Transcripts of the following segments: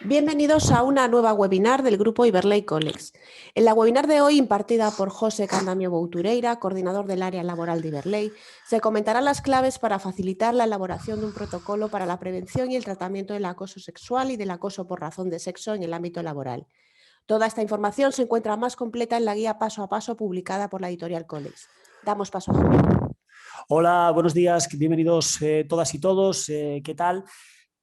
Bienvenidos a una nueva webinar del grupo Iberley Colex. En la webinar de hoy, impartida por José Candamio Boutureira, coordinador del área laboral de Iberley, se comentarán las claves para facilitar la elaboración de un protocolo para la prevención y el tratamiento del acoso sexual y del acoso por razón de sexo en el ámbito laboral. Toda esta información se encuentra más completa en la guía paso a paso publicada por la editorial Colex. Damos paso a Javier. Hola, buenos días, bienvenidos todas y todos. ¿Qué tal?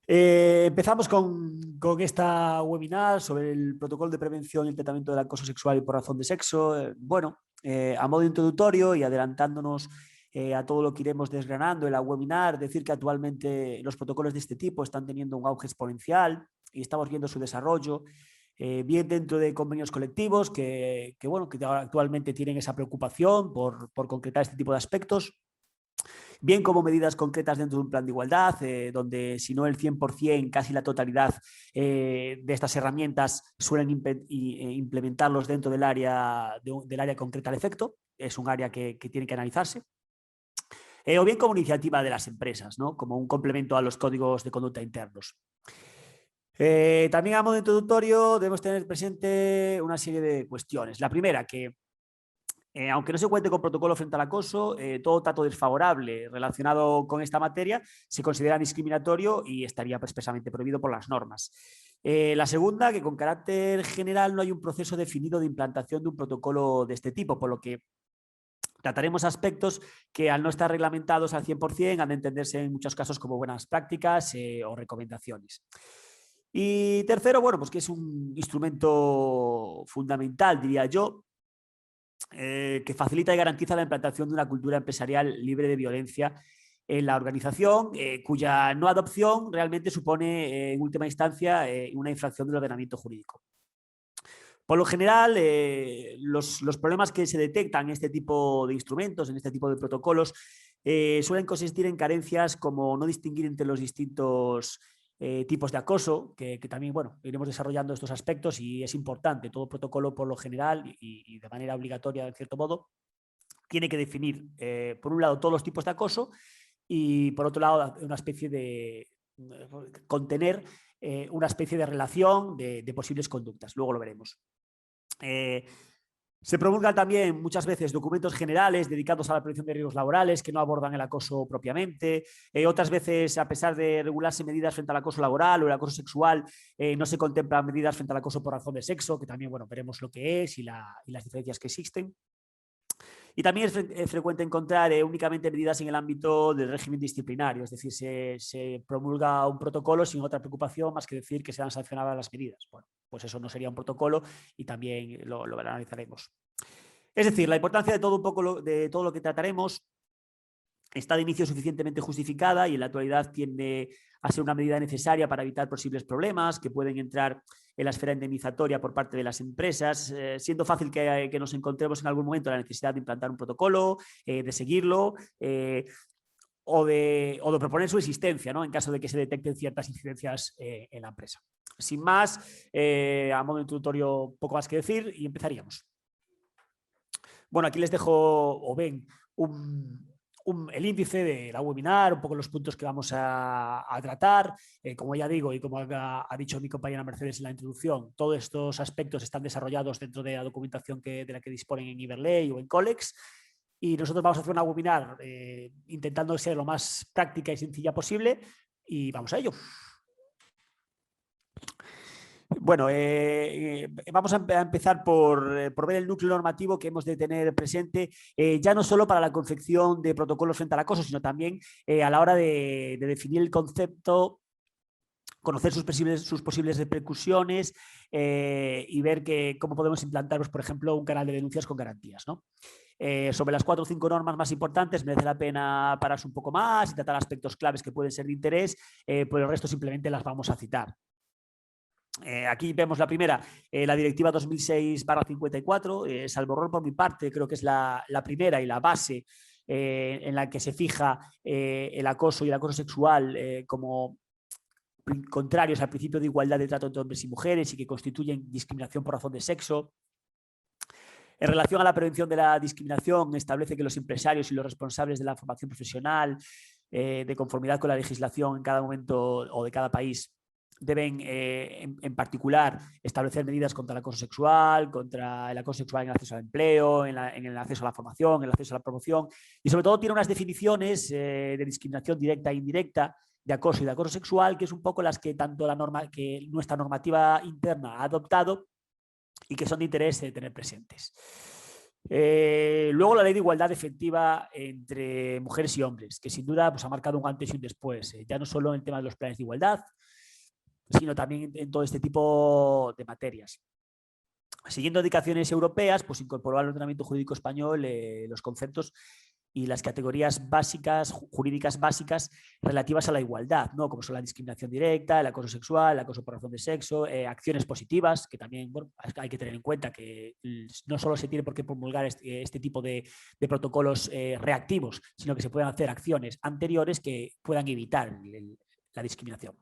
Empezamos con esta webinar sobre el protocolo de prevención y el tratamiento del acoso sexual y por razón de sexo. A modo introductorio y adelantándonos a todo lo que iremos desgranando en la webinar, decir que actualmente los protocolos de este tipo están teniendo un auge exponencial y estamos viendo su desarrollo, bien dentro de convenios colectivos que actualmente tienen esa preocupación por concretar este tipo de aspectos, bien como medidas concretas dentro de un plan de igualdad, donde si no el 100%, casi la totalidad de estas herramientas suelen implementarlos dentro del área concreta al efecto. Es un área que tiene que analizarse. O bien como iniciativa de las empresas, ¿no? Como un complemento a los códigos de conducta internos. También a modo introductorio debemos tener presente una serie de cuestiones. La primera, que aunque no se cuente con protocolo frente al acoso, todo trato desfavorable relacionado con esta materia se considera discriminatorio y estaría expresamente prohibido por las normas. La segunda, que con carácter general no hay un proceso definido de implantación de un protocolo de este tipo, por lo que trataremos aspectos que al no estar reglamentados al 100% han de entenderse en muchos casos como buenas prácticas o recomendaciones. Y tercero, pues que es un instrumento fundamental, diría yo, que facilita y garantiza la implantación de una cultura empresarial libre de violencia en la organización, cuya no adopción realmente supone en última instancia una infracción del ordenamiento jurídico. Por lo general, los problemas que se detectan en este tipo de instrumentos, en este tipo de protocolos, suelen consistir en carencias como no distinguir entre los distintos tipos de acoso, que también, iremos desarrollando estos aspectos y es importante. Todo protocolo, por lo general, y de manera obligatoria, en cierto modo, tiene que definir, por un lado, todos los tipos de acoso y, por otro lado, una especie de contener una especie de relación de posibles conductas. Luego lo veremos. Se promulgan también muchas veces documentos generales dedicados a la prevención de riesgos laborales que no abordan el acoso propiamente. Otras veces, a pesar de regularse medidas frente al acoso laboral o el acoso sexual, no se contemplan medidas frente al acoso por razón de sexo, que también veremos lo que es y las diferencias que existen. Y también es frecuente encontrar únicamente medidas en el ámbito del régimen disciplinario, es decir, se promulga un protocolo sin otra preocupación más que decir que serán sancionadas las medidas. Bueno, pues eso no sería un protocolo y también lo analizaremos. Es decir, la importancia de todo un poco de todo lo que trataremos está de inicio suficientemente justificada y en la actualidad tiende a ser una medida necesaria para evitar posibles problemas que pueden entrar en la esfera indemnizatoria por parte de las empresas, siendo fácil que nos encontremos en algún momento la necesidad de implantar un protocolo, de seguirlo o de proponer su existencia, ¿no? En caso de que se detecten ciertas incidencias en la empresa. Sin más, a modo introductorio, poco más que decir y empezaríamos. Bueno, aquí les dejo, o ven, el índice de la webinar, un poco los puntos que vamos a tratar. Como ya digo y como ha dicho mi compañera Mercedes en la introducción, todos estos aspectos están desarrollados dentro de la documentación de la que disponen en Iberley o en Colex. Y nosotros vamos a hacer una webinar intentando ser lo más práctica y sencilla posible y vamos a ello. Bueno, vamos a empezar por ver el núcleo normativo que hemos de tener presente, ya no solo para la confección de protocolos frente al acoso, sino también a la hora de definir el concepto, conocer sus posibles repercusiones y ver cómo podemos implantar, por ejemplo, un canal de denuncias con garantías, ¿no? Sobre las 4 o 5 normas más importantes merece la pena pararse un poco más y tratar aspectos claves que pueden ser de interés, por el resto simplemente las vamos a citar. Aquí vemos la primera, la directiva 2006/54, salvo error por mi parte, creo que es la primera y la base en la que se fija el acoso y el acoso sexual como contrarios al principio de igualdad de trato entre hombres y mujeres y que constituyen discriminación por razón de sexo. En relación a la prevención de la discriminación, establece que los empresarios y los responsables de la formación profesional, de conformidad con la legislación en cada momento o de cada país, deben, en particular, establecer medidas contra el acoso sexual en el acceso al empleo, en el acceso a la formación, en el acceso a la promoción, y sobre todo tiene unas definiciones de discriminación directa e indirecta, de acoso y de acoso sexual, que es un poco las que que nuestra normativa interna ha adoptado y que son de interés tener presentes. Luego la ley de igualdad efectiva entre mujeres y hombres, que sin duda pues, ha marcado un antes y un después, ya no solo en el tema de los planes de igualdad, sino también en todo este tipo de materias. Siguiendo indicaciones europeas, pues incorporó al ordenamiento jurídico español los conceptos y las categorías básicas, jurídicas básicas relativas a la igualdad, ¿no? Como son la discriminación directa, el acoso sexual, el acoso por razón de sexo, acciones positivas, que también bueno, hay que tener en cuenta que no solo se tiene por qué promulgar este tipo de protocolos reactivos, sino que se pueden hacer acciones anteriores que puedan evitar la discriminación.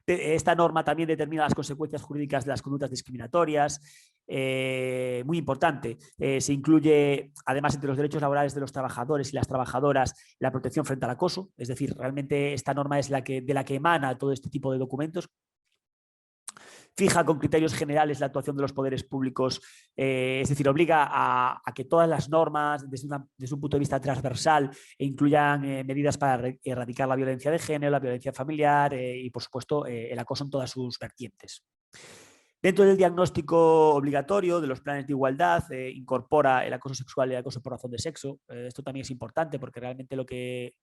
Esta norma también determina las consecuencias jurídicas de las conductas discriminatorias. Muy importante, se incluye además entre los derechos laborales de los trabajadores y las trabajadoras la protección frente al acoso, es decir, realmente esta norma es de la que emana todo este tipo de documentos. Fija con criterios generales la actuación de los poderes públicos, es decir, obliga a que todas las normas, desde un punto de vista transversal, incluyan medidas para erradicar la violencia de género, la violencia familiar y, por supuesto, el acoso en todas sus vertientes. Dentro del diagnóstico obligatorio de los planes de igualdad, incorpora el acoso sexual y el acoso por razón de sexo. Esto también es importante porque realmente lo que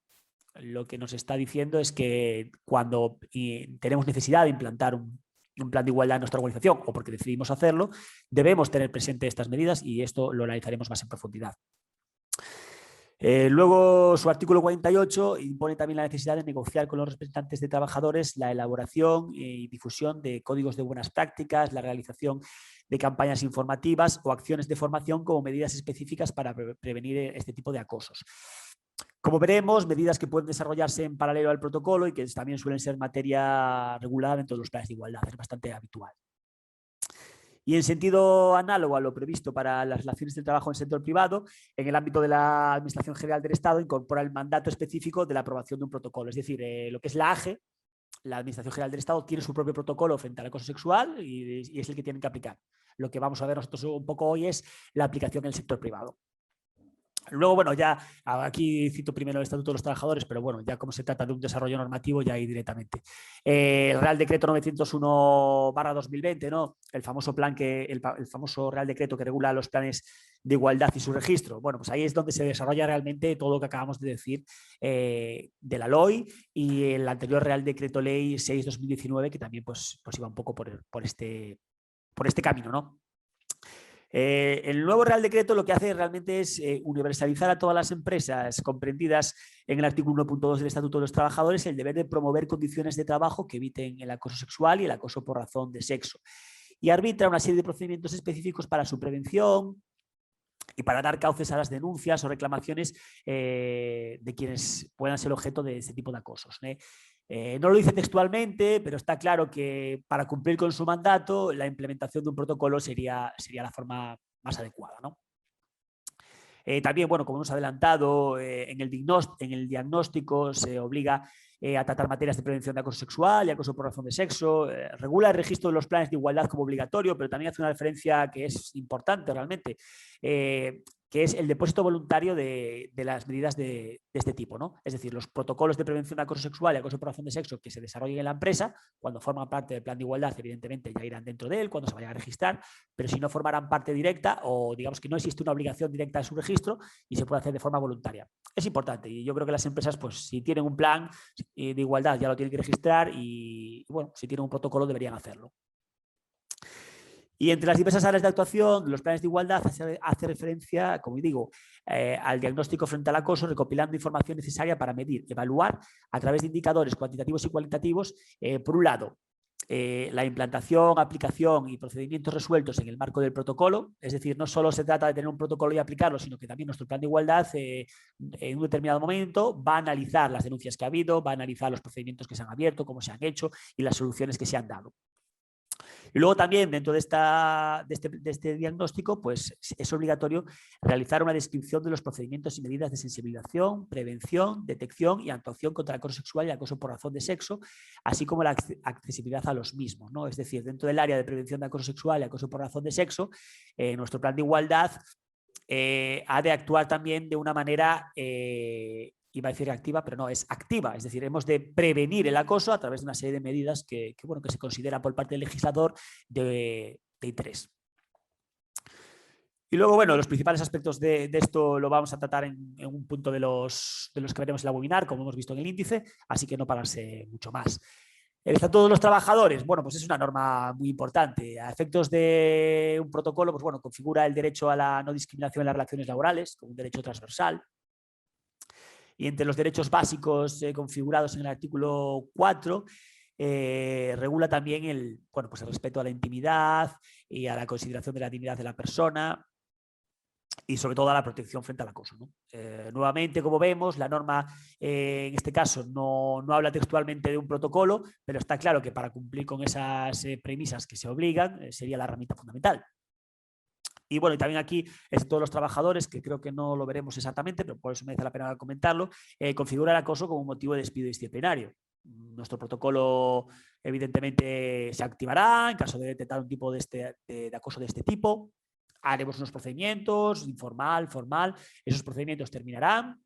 nos está diciendo es que cuando tenemos necesidad de implantar un plan de igualdad en nuestra organización o porque decidimos hacerlo, debemos tener presente estas medidas y esto lo analizaremos más en profundidad. Luego, su artículo 48 impone también la necesidad de negociar con los representantes de trabajadores la elaboración y difusión de códigos de buenas prácticas, la realización de campañas informativas o acciones de formación como medidas específicas para prevenir este tipo de acosos. Como veremos, medidas que pueden desarrollarse en paralelo al protocolo y que también suelen ser materia regulada dentro de los planes de igualdad, es bastante habitual. Y en sentido análogo a lo previsto para las relaciones de trabajo en el sector privado, en el ámbito de la Administración General del Estado incorpora el mandato específico de la aprobación de un protocolo. Es decir, lo que es la AGE, la Administración General del Estado, tiene su propio protocolo frente al acoso sexual y es el que tienen que aplicar. Lo que vamos a ver nosotros un poco hoy es la aplicación en el sector privado. Luego, bueno, ya aquí cito primero el Estatuto de los Trabajadores, pero bueno, ya como se trata de un desarrollo normativo, ya ahí directamente. El Real Decreto 901/2020, ¿no? El famoso Real Decreto que regula los planes de igualdad y su registro. Bueno, pues ahí es donde se desarrolla realmente todo lo que acabamos de decir de la LOI y el anterior Real Decreto Ley 6/2019, que también pues iba un poco por este camino, ¿no? El nuevo Real Decreto lo que hace realmente es universalizar a todas las empresas comprendidas en el artículo 1.2 del Estatuto de los Trabajadores el deber de promover condiciones de trabajo que eviten el acoso sexual y el acoso por razón de sexo. Y arbitra una serie de procedimientos específicos para su prevención y para dar cauces a las denuncias o reclamaciones de quienes puedan ser objeto de este tipo de acosos. No lo dice textualmente, pero está claro que para cumplir con su mandato, la implementación de un protocolo sería la forma más adecuada, ¿no? También, bueno, como hemos adelantado, en el diagnóstico se obliga a tratar materias de prevención de acoso sexual y acoso por razón de sexo, regula el registro de los planes de igualdad como obligatorio, pero también hace una referencia que es importante realmente, que es el depósito voluntario de las medidas de este tipo, ¿no? Es decir, los protocolos de prevención de acoso sexual y acoso por razón de sexo que se desarrollen en la empresa, cuando forman parte del plan de igualdad, evidentemente ya irán dentro de él, cuando se vayan a registrar, pero si no formarán parte directa o digamos que no existe una obligación directa de su registro y se puede hacer de forma voluntaria. Es importante y yo creo que las empresas, pues si tienen un plan de igualdad ya lo tienen que registrar y bueno, si tienen un protocolo deberían hacerlo. Y entre las diversas áreas de actuación de los planes de igualdad hace referencia, como digo, al diagnóstico frente al acoso, recopilando información necesaria para medir, evaluar a través de indicadores cuantitativos y cualitativos, por un lado, la implantación, aplicación y procedimientos resueltos en el marco del protocolo, es decir, no solo se trata de tener un protocolo y aplicarlo, sino que también nuestro plan de igualdad en un determinado momento va a analizar las denuncias que ha habido, va a analizar los procedimientos que se han abierto, cómo se han hecho y las soluciones que se han dado. Y luego también dentro de este diagnóstico pues es obligatorio realizar una descripción de los procedimientos y medidas de sensibilización, prevención, detección y actuación contra el acoso sexual y el acoso por razón de sexo, así como la accesibilidad a los mismos, ¿no? Es decir, dentro del área de prevención de acoso sexual y acoso por razón de sexo, nuestro plan de igualdad ha de actuar también de una manera, iba a decir activa, pero no, es activa. Es decir, hemos de prevenir el acoso a través de una serie de medidas que se consideran por parte del legislador de interés. Y luego, bueno, los principales aspectos de esto lo vamos a tratar en un punto de los que veremos en la webinar, como hemos visto en el índice, así que no pararse mucho más. El Estatuto de los Trabajadores, bueno, pues es una norma muy importante. A efectos de un protocolo, pues bueno, configura el derecho a la no discriminación en las relaciones laborales como un derecho transversal. Y entre los derechos básicos configurados en el artículo 4, regula también el respeto a la intimidad y a la consideración de la dignidad de la persona, y sobre todo a la protección frente al acoso, ¿no? Nuevamente, como vemos, la norma en este caso no habla textualmente de un protocolo, pero está claro que para cumplir con esas premisas que se obligan sería la herramienta fundamental. Y bueno, y también aquí es todos los trabajadores, que creo que no lo veremos exactamente, pero por eso merece la pena comentarlo, configura el acoso como motivo de despido disciplinario. Nuestro protocolo evidentemente se activará en caso de detectar un tipo de acoso de este tipo. Haremos unos procedimientos, informal, formal, esos procedimientos terminarán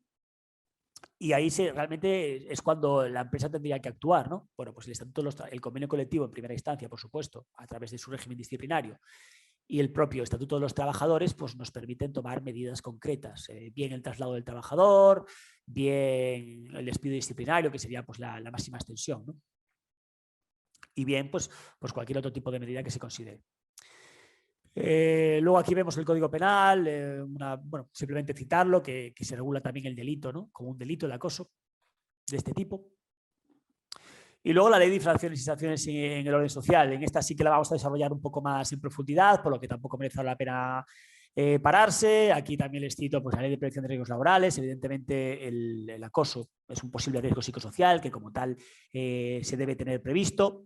y ahí realmente es cuando la empresa tendría que actuar, ¿no? Bueno, pues el convenio colectivo en primera instancia, por supuesto, a través de su régimen disciplinario, y el propio Estatuto de los Trabajadores pues nos permiten tomar medidas concretas, bien el traslado del trabajador, bien el despido disciplinario, que sería pues la máxima extensión, ¿no? Y bien pues cualquier otro tipo de medida que se considere. Luego aquí vemos el Código Penal, simplemente citarlo, que se regula también el delito, ¿no? Como un delito el acoso de este tipo. Y luego la ley de infracciones y sanciones en el orden social. En esta sí que la vamos a desarrollar un poco más en profundidad, por lo que tampoco merece la pena pararse. Aquí también les cito pues, la ley de prevención de riesgos laborales. Evidentemente el acoso es un posible riesgo psicosocial que como tal se debe tener previsto.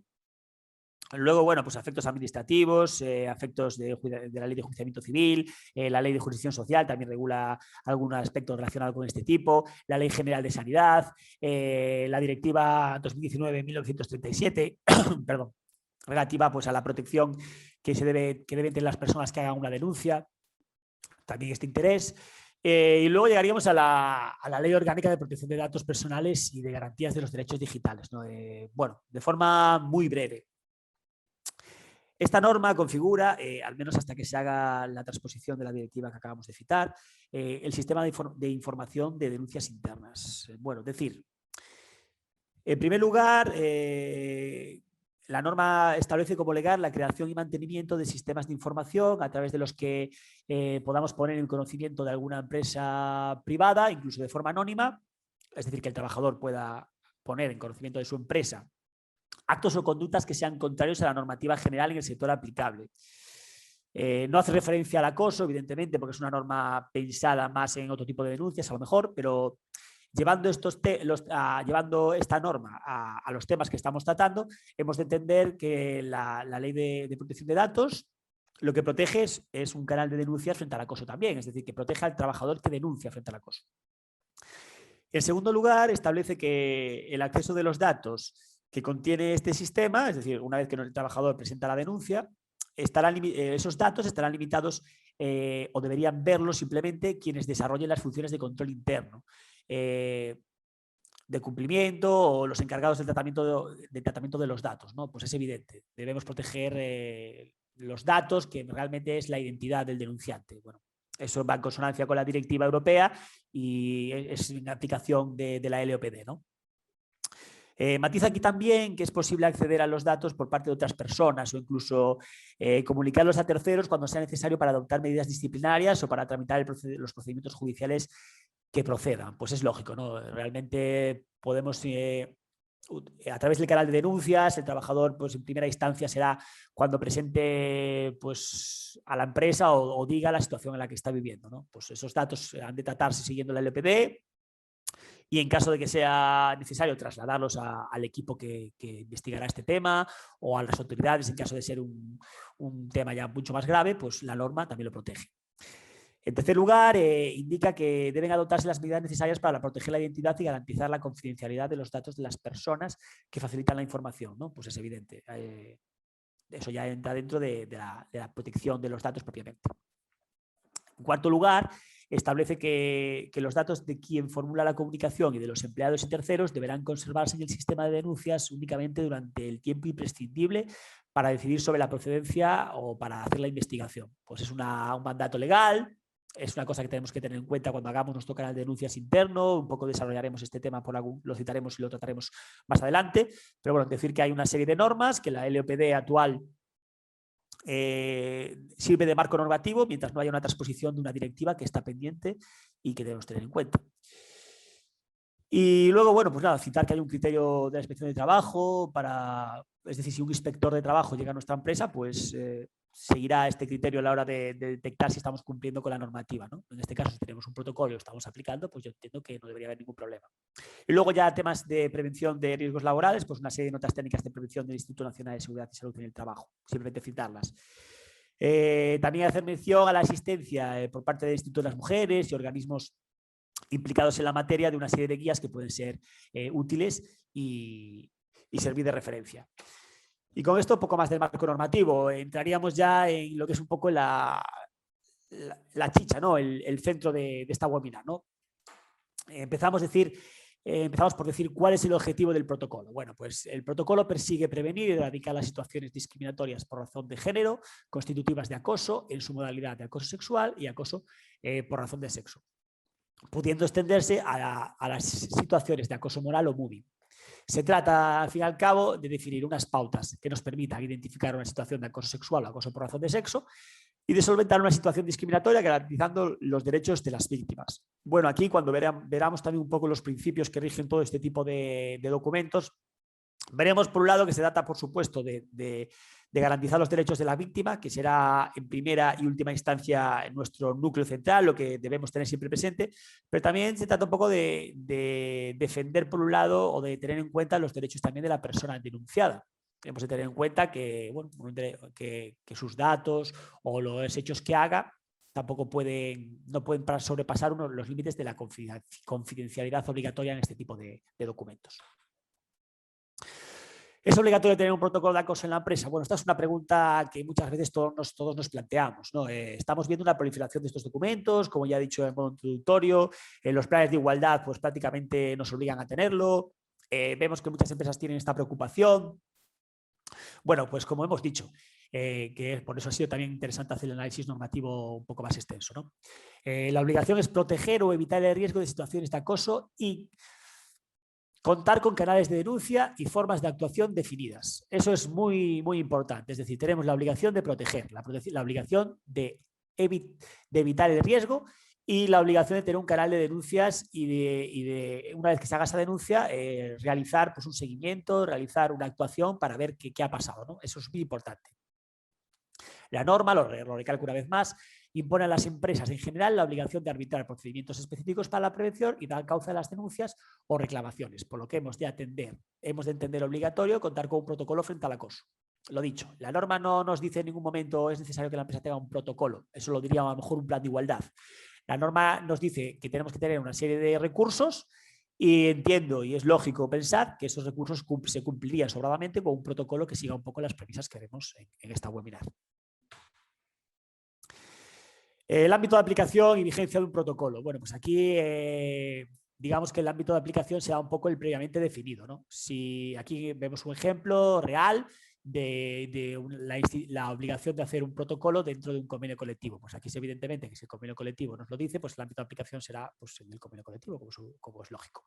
Luego, bueno, pues efectos administrativos, efectos de la ley de enjuiciamiento civil, la ley de jurisdicción social también regula algunos aspectos relacionados con este tipo, la ley general de sanidad, la directiva 2019-1937, perdón, relativa pues, a la protección que deben tener las personas que hagan una denuncia, también este interés. Y luego llegaríamos a la Ley Orgánica de Protección de Datos Personales y de Garantías de los Derechos Digitales, ¿no? Bueno, de forma muy breve. Esta norma configura, al menos hasta que se haga la transposición de la directiva que acabamos de citar, el sistema de información de denuncias internas. Bueno, es decir, en primer lugar, la norma establece como legal la creación y mantenimiento de sistemas de información a través de los que podamos poner en conocimiento de alguna empresa privada, incluso de forma anónima, es decir, que el trabajador pueda poner en conocimiento de su empresa actos o conductas que sean contrarios a la normativa general en el sector aplicable. No hace referencia al acoso, evidentemente, porque es una norma pensada más en otro tipo de denuncias, a lo mejor, pero llevando esta norma a los temas que estamos tratando, hemos de entender que la ley de protección de datos lo que protege es un canal de denuncias frente al acoso también, es decir, que protege al trabajador que denuncia frente al acoso. En segundo lugar, establece que el acceso de los datos que contiene este sistema, es decir, una vez que el trabajador presenta la denuncia, esos datos estarán limitados o deberían verlos simplemente quienes desarrollen las funciones de control interno, de cumplimiento o los encargados del tratamiento de los datos, ¿no? Pues es evidente, debemos proteger los datos, que realmente es la identidad del denunciante. Bueno, eso va en consonancia con la directiva europea y es una aplicación de la LOPD, ¿no? Matiza aquí también que es posible acceder a los datos por parte de otras personas o incluso comunicarlos a terceros cuando sea necesario para adoptar medidas disciplinarias o para tramitar los procedimientos judiciales que procedan. Pues es lógico, ¿no? Realmente podemos, a través del canal de denuncias, el trabajador pues en primera instancia será cuando presente pues, a la empresa o diga la situación en la que está viviendo, ¿no? Pues esos datos han de tratarse siguiendo la LPD. y en caso de que sea necesario trasladarlos al equipo que investigará este tema o a las autoridades en caso de ser un tema ya mucho más grave, pues la norma también lo protege. En tercer lugar, indica que deben adoptarse las medidas necesarias para proteger la identidad y garantizar la confidencialidad de los datos de las personas que facilitan la información, ¿no? Pues es evidente. Eso ya entra dentro de la protección de los datos propiamente. En cuarto lugar, establece que los datos de quien formula la comunicación y de los empleados y terceros deberán conservarse en el sistema de denuncias únicamente durante el tiempo imprescindible para decidir sobre la procedencia o para hacer la investigación. Pues es un mandato legal. Es una cosa que tenemos que tener en cuenta cuando hagamos nuestro canal de denuncias interno. Un poco desarrollaremos este tema, lo citaremos y lo trataremos más adelante. Pero bueno, decir que hay una serie de normas que la LOPD actual sirve de marco normativo mientras no haya una transposición de una directiva que está pendiente y que debemos tener en cuenta. Y luego, bueno, pues nada, citar que hay un criterio de la inspección de trabajo es decir, si un inspector de trabajo llega a nuestra empresa, pues seguirá este criterio a la hora de detectar si estamos cumpliendo con la normativa, ¿no? En este caso, si tenemos un protocolo y lo estamos aplicando, pues yo entiendo que no debería haber ningún problema. Y luego ya temas de prevención de riesgos laborales, pues una serie de notas técnicas de prevención del Instituto Nacional de Seguridad y Salud en el Trabajo, simplemente citarlas. También hacer mención a la asistencia por parte del Instituto de las Mujeres y organismos implicados en la materia de una serie de guías que pueden ser útiles y servir de referencia. Y con esto, un poco más del marco normativo. Entraríamos ya en lo que es un poco la chicha, ¿no? El centro de esta webinar, ¿no? Empezamos por decir cuál es el objetivo del protocolo. Bueno, pues el protocolo persigue prevenir y erradicar las situaciones discriminatorias por razón de género, constitutivas de acoso en su modalidad de acoso sexual y acoso por razón de sexo, pudiendo extenderse a las situaciones de acoso moral o mobbing. Se trata, al fin y al cabo, de definir unas pautas que nos permitan identificar una situación de acoso sexual o acoso por razón de sexo y de solventar una situación discriminatoria garantizando los derechos de las víctimas. Bueno, aquí cuando veramos también un poco los principios que rigen todo este tipo de documentos, veremos por un lado que se trata, por supuesto, de garantizar los derechos de la víctima, que será en primera y última instancia nuestro núcleo central, lo que debemos tener siempre presente, pero también se trata un poco de defender por un lado o de tener en cuenta los derechos también de la persona denunciada. Tenemos que tener en cuenta que, bueno, que sus datos o los hechos que haga tampoco no pueden sobrepasar los límites de la confidencialidad obligatoria en este tipo de documentos. ¿Es obligatorio tener un protocolo de acoso en la empresa? Bueno, esta es una pregunta que muchas veces todos nos planteamos, ¿no? Estamos viendo una proliferación de estos documentos, como ya he dicho en modo introductorio, los planes de igualdad pues prácticamente nos obligan a tenerlo, vemos que muchas empresas tienen esta preocupación. Bueno, pues como hemos dicho, que por eso ha sido también interesante hacer el análisis normativo un poco más extenso, ¿no? La obligación es proteger o evitar el riesgo de situaciones de acoso y contar con canales de denuncia y formas de actuación definidas. Eso es muy, muy importante. Es decir, tenemos la obligación de proteger, la obligación de evitar el riesgo y la obligación de tener un canal de denuncias y una vez que se haga esa denuncia, realizar pues, un seguimiento, realizar una actuación para ver qué ha pasado, ¿no? Eso es muy importante. La norma, lo recalco una vez más, impone a las empresas en general la obligación de arbitrar procedimientos específicos para la prevención y dar causa a las denuncias o reclamaciones, por lo que hemos de entender obligatorio contar con un protocolo frente al acoso. Lo dicho, la norma no nos dice en ningún momento es necesario que la empresa tenga un protocolo, eso lo diría a lo mejor un plan de igualdad. La norma nos dice que tenemos que tener una serie de recursos y entiendo y es lógico pensar que esos recursos se cumplirían sobradamente con un protocolo que siga un poco las premisas que vemos en esta webinar. El ámbito de aplicación y vigencia de un protocolo. Bueno, pues aquí digamos que el ámbito de aplicación será un poco el previamente definido, ¿no? Si aquí vemos un ejemplo real de la obligación de hacer un protocolo dentro de un convenio colectivo. Pues aquí es evidentemente que si el convenio colectivo nos lo dice, pues el ámbito de aplicación será pues, en el convenio colectivo, como es lógico.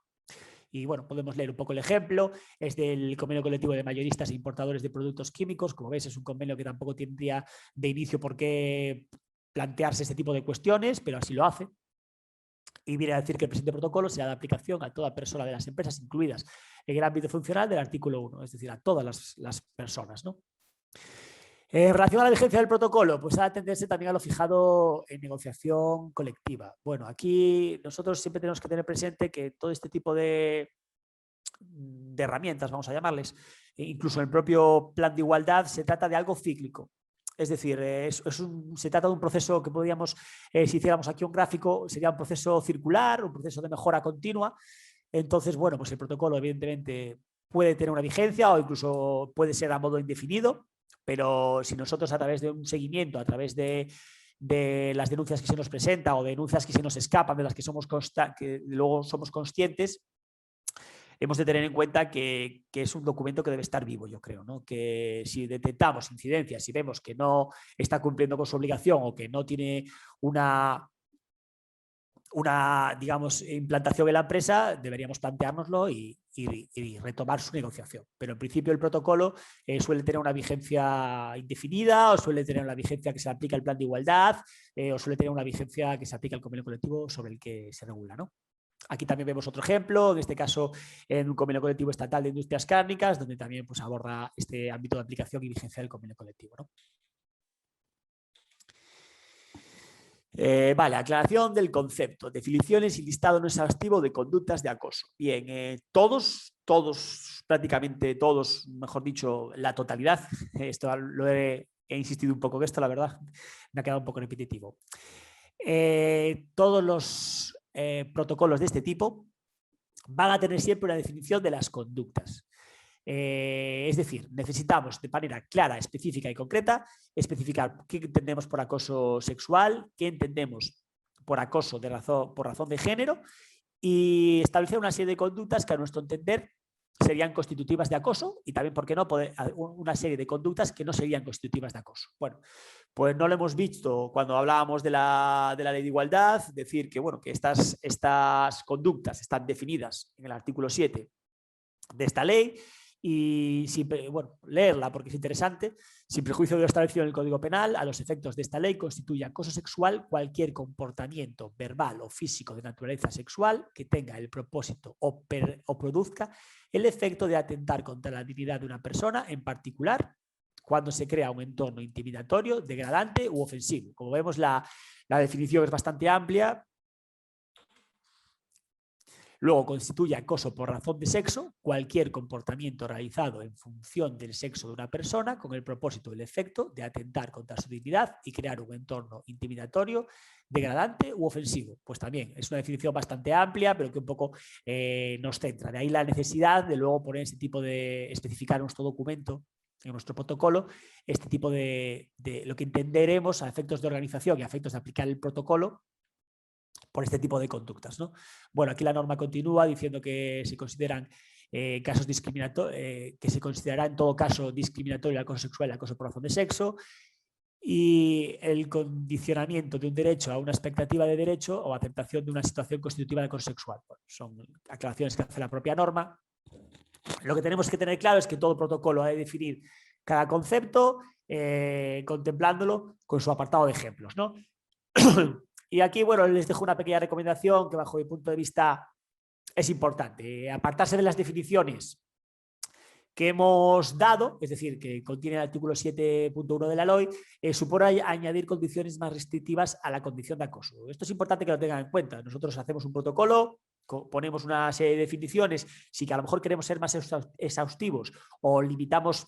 Y bueno, podemos leer un poco el ejemplo, es del convenio colectivo de mayoristas e importadores de productos químicos. Como ves, es un convenio que tampoco tendría de inicio por qué plantearse este tipo de cuestiones, pero así lo hace. Y viene a decir que el presente protocolo será de aplicación a toda persona de las empresas incluidas en el ámbito funcional del artículo 1, es decir, a todas las personas, ¿no? En relación a la vigencia del protocolo, pues ha de atenderse también a lo fijado en negociación colectiva. Bueno, aquí nosotros siempre tenemos que tener presente que todo este tipo de herramientas, vamos a llamarles, incluso en el propio plan de igualdad, se trata de algo cíclico. Es decir, se trata de un proceso que podríamos, si hiciéramos aquí un gráfico, sería un proceso circular, un proceso de mejora continua. Entonces, bueno, pues el protocolo evidentemente puede tener una vigencia o incluso puede ser a modo indefinido, pero si nosotros a través de un seguimiento, a través de las denuncias que se nos presentan o denuncias que se nos escapan, de las que luego somos conscientes, hemos de tener en cuenta que es un documento que debe estar vivo, yo creo, ¿no? Que si detectamos incidencias, si vemos que no está cumpliendo con su obligación o que no tiene una digamos, implantación en la empresa, deberíamos planteárnoslo y retomar su negociación. Pero en principio el protocolo suele tener una vigencia indefinida o suele tener una vigencia que se aplica al plan de igualdad o suele tener una vigencia que se aplica al convenio colectivo sobre el que se regula, ¿no? Aquí también vemos otro ejemplo, en este caso en un convenio colectivo estatal de industrias cárnicas, donde también pues, aborda este ámbito de aplicación y vigencia del convenio colectivo, ¿no? Vale, aclaración del concepto, definiciones y listado no exhaustivo de conductas de acoso. Bien, todos, prácticamente todos, mejor dicho, la totalidad, esto he insistido un poco en esto, la verdad, me ha quedado un poco repetitivo. Todos los protocolos de este tipo van a tener siempre una definición de las conductas. Es decir, necesitamos de manera clara, específica y concreta especificar qué entendemos por acoso sexual, qué entendemos por acoso por razón de género y establecer una serie de conductas que a nuestro entender serían constitutivas de acoso y también, ¿por qué no?, una serie de conductas que no serían constitutivas de acoso. Bueno, pues no lo hemos visto cuando hablábamos de la ley de igualdad, decir que, bueno, que estas conductas están definidas en el artículo 7 de esta ley y bueno, leerla porque es interesante. Sin prejuicio de lo establecido en el Código Penal, a los efectos de esta ley constituye acoso sexual cualquier comportamiento verbal o físico de naturaleza sexual que tenga el propósito o produzca el efecto de atentar contra la dignidad de una persona, en particular cuando se crea un entorno intimidatorio, degradante u ofensivo. Como vemos, la definición es bastante amplia. Luego, constituye acoso por razón de sexo cualquier comportamiento realizado en función del sexo de una persona con el propósito o el efecto de atentar contra su dignidad y crear un entorno intimidatorio, degradante u ofensivo. Pues también es una definición bastante amplia, pero que un poco nos centra. De ahí la necesidad de luego poner este tipo de especificar en nuestro documento, en nuestro protocolo, este tipo de lo que entenderemos a efectos de organización y a efectos de aplicar el protocolo por este tipo de conductas, ¿no? Bueno, aquí la norma continúa diciendo que se consideran casos discriminatorios, que se considerará en todo caso discriminatorio el acoso sexual y el acoso por razón de sexo, y el condicionamiento de un derecho a una expectativa de derecho o aceptación de una situación constitutiva de acoso sexual. Bueno, son aclaraciones que hace la propia norma. Lo que tenemos que tener claro es que todo protocolo ha de definir cada concepto, contemplándolo con su apartado de ejemplos, ¿no? Y aquí, bueno, les dejo una pequeña recomendación que bajo mi punto de vista es importante. Apartarse de las definiciones que hemos dado, es decir, que contiene el artículo 7.1 de la LOI, supone añadir condiciones más restrictivas a la condición de acoso. Esto es importante que lo tengan en cuenta. Nosotros hacemos un protocolo, ponemos una serie de definiciones, si que a lo mejor queremos ser más exhaustivos o limitamos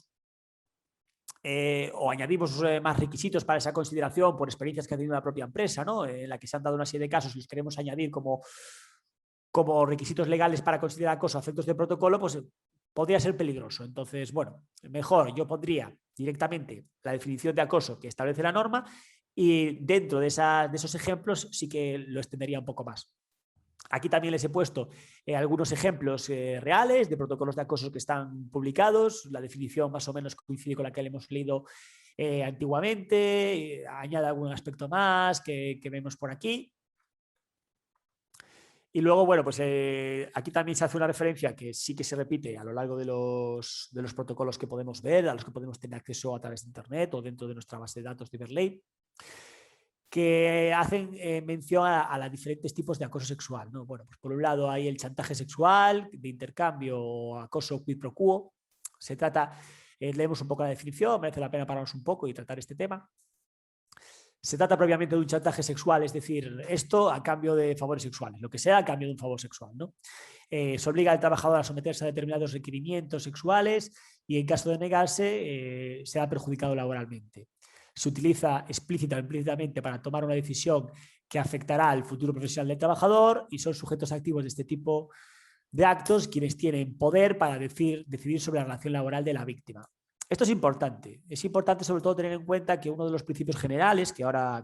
o añadimos más requisitos para esa consideración por experiencias que ha tenido la propia empresa, ¿no? En la que se han dado una serie de casos y los queremos añadir como requisitos legales para considerar acoso a efectos de protocolo, pues podría ser peligroso. Entonces, bueno, mejor yo pondría directamente la definición de acoso que establece la norma y dentro de esos ejemplos sí que lo extendería un poco más. Aquí también les he puesto algunos ejemplos reales de protocolos de acoso que están publicados. La definición más o menos coincide con la que le hemos leído antiguamente. Añade algún aspecto más que vemos por aquí. Y luego, bueno, pues aquí también se hace una referencia que sí que se repite a lo largo de los protocolos que podemos ver, a los que podemos tener acceso a través de Internet o dentro de nuestra base de datos de Iberley, que hacen mención a los diferentes tipos de acoso sexual, ¿no? Bueno, pues por un lado hay el chantaje sexual, de intercambio o acoso quid pro quo. Se trata leemos un poco la definición, merece la pena pararnos un poco y tratar este tema. Se trata propiamente de un chantaje sexual, es decir, esto a cambio de favores sexuales, lo que sea a cambio de un favor sexual, ¿no? Se obliga al trabajador a someterse a determinados requerimientos sexuales y en caso de negarse será perjudicado laboralmente. Se utiliza explícita o implícitamente para tomar una decisión que afectará al futuro profesional del trabajador y son sujetos activos de este tipo de actos quienes tienen poder para decidir sobre la relación laboral de la víctima. Esto es importante sobre todo tener en cuenta que uno de los principios generales que ahora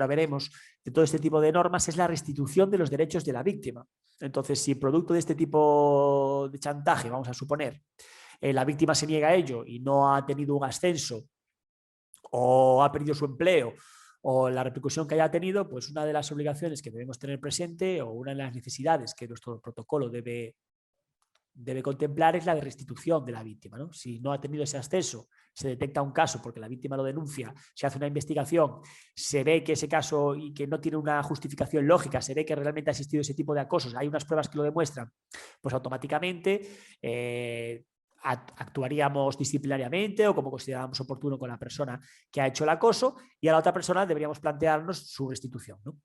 veremos de todo este tipo de normas es la restitución de los derechos de la víctima. Entonces, si producto de este tipo de chantaje, vamos a suponer, la víctima se niega a ello y no ha tenido un ascenso o ha perdido su empleo o la repercusión que haya tenido, pues una de las obligaciones que debemos tener presente o una de las necesidades que nuestro protocolo debe contemplar es la de restitución de la víctima, ¿no? Si no ha tenido ese acceso, se detecta un caso porque la víctima lo denuncia, se hace una investigación, se ve que ese caso y que no tiene una justificación lógica, se ve que realmente ha existido ese tipo de acosos, hay unas pruebas que lo demuestran, pues automáticamente actuaríamos disciplinariamente o como consideramos oportuno con la persona que ha hecho el acoso y a la otra persona deberíamos plantearnos su restitución, ¿no?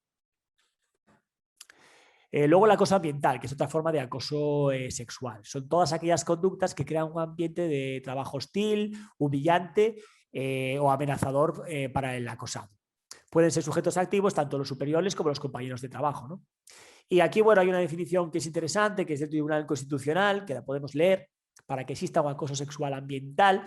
Luego el acoso ambiental, que es otra forma de acoso sexual. Son todas aquellas conductas que crean un ambiente de trabajo hostil, humillante o amenazador para el acosado. Pueden ser sujetos activos tanto los superiores como los compañeros de trabajo, ¿no? Y aquí, bueno, hay una definición que es interesante, que es del Tribunal Constitucional, que la podemos leer, para que exista un acoso sexual ambiental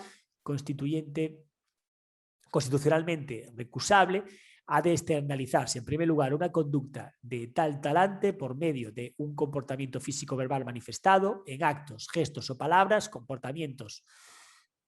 constitucionalmente recusable, ha de externalizarse, en primer lugar, una conducta de tal talante por medio de un comportamiento físico-verbal manifestado en actos, gestos o palabras, comportamientos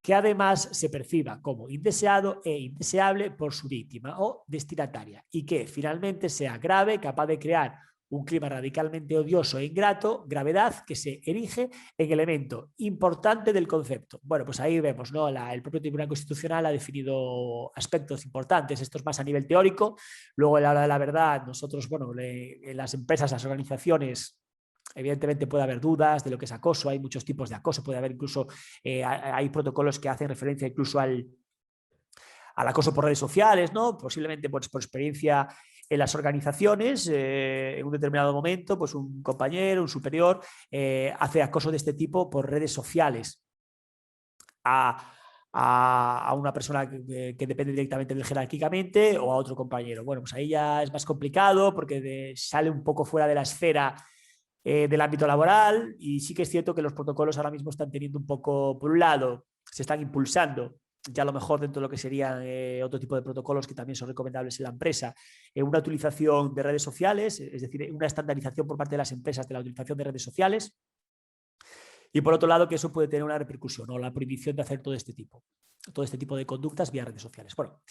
que además se perciba como indeseado e indeseable por su víctima o destinataria y que finalmente sea grave, capaz de crear un clima radicalmente odioso e ingrato, gravedad que se erige en elemento importante del concepto. Bueno, pues ahí vemos, ¿no? El propio Tribunal Constitucional ha definido aspectos importantes, esto es más a nivel teórico, luego a la hora de la verdad, nosotros, bueno, en las empresas, las organizaciones, evidentemente puede haber dudas de lo que es acoso, hay muchos tipos de acoso, puede haber incluso, hay protocolos que hacen referencia incluso al acoso por redes sociales, ¿no? Posiblemente por experiencia en las organizaciones, en un determinado momento, pues un compañero, un superior, hace acoso de este tipo por redes sociales a una persona que depende directamente de él jerárquicamente o a otro compañero. Bueno, pues ahí ya es más complicado porque sale un poco fuera de la esfera del ámbito laboral y sí que es cierto que los protocolos ahora mismo están teniendo un poco, por un lado, se están impulsando ya a lo mejor dentro de lo que serían otro tipo de protocolos que también son recomendables en la empresa, una utilización de redes sociales, es decir, una estandarización por parte de las empresas de la utilización de redes sociales y por otro lado que eso puede tener una repercusión o la prohibición de hacer todo este tipo de conductas vía redes sociales. Bueno,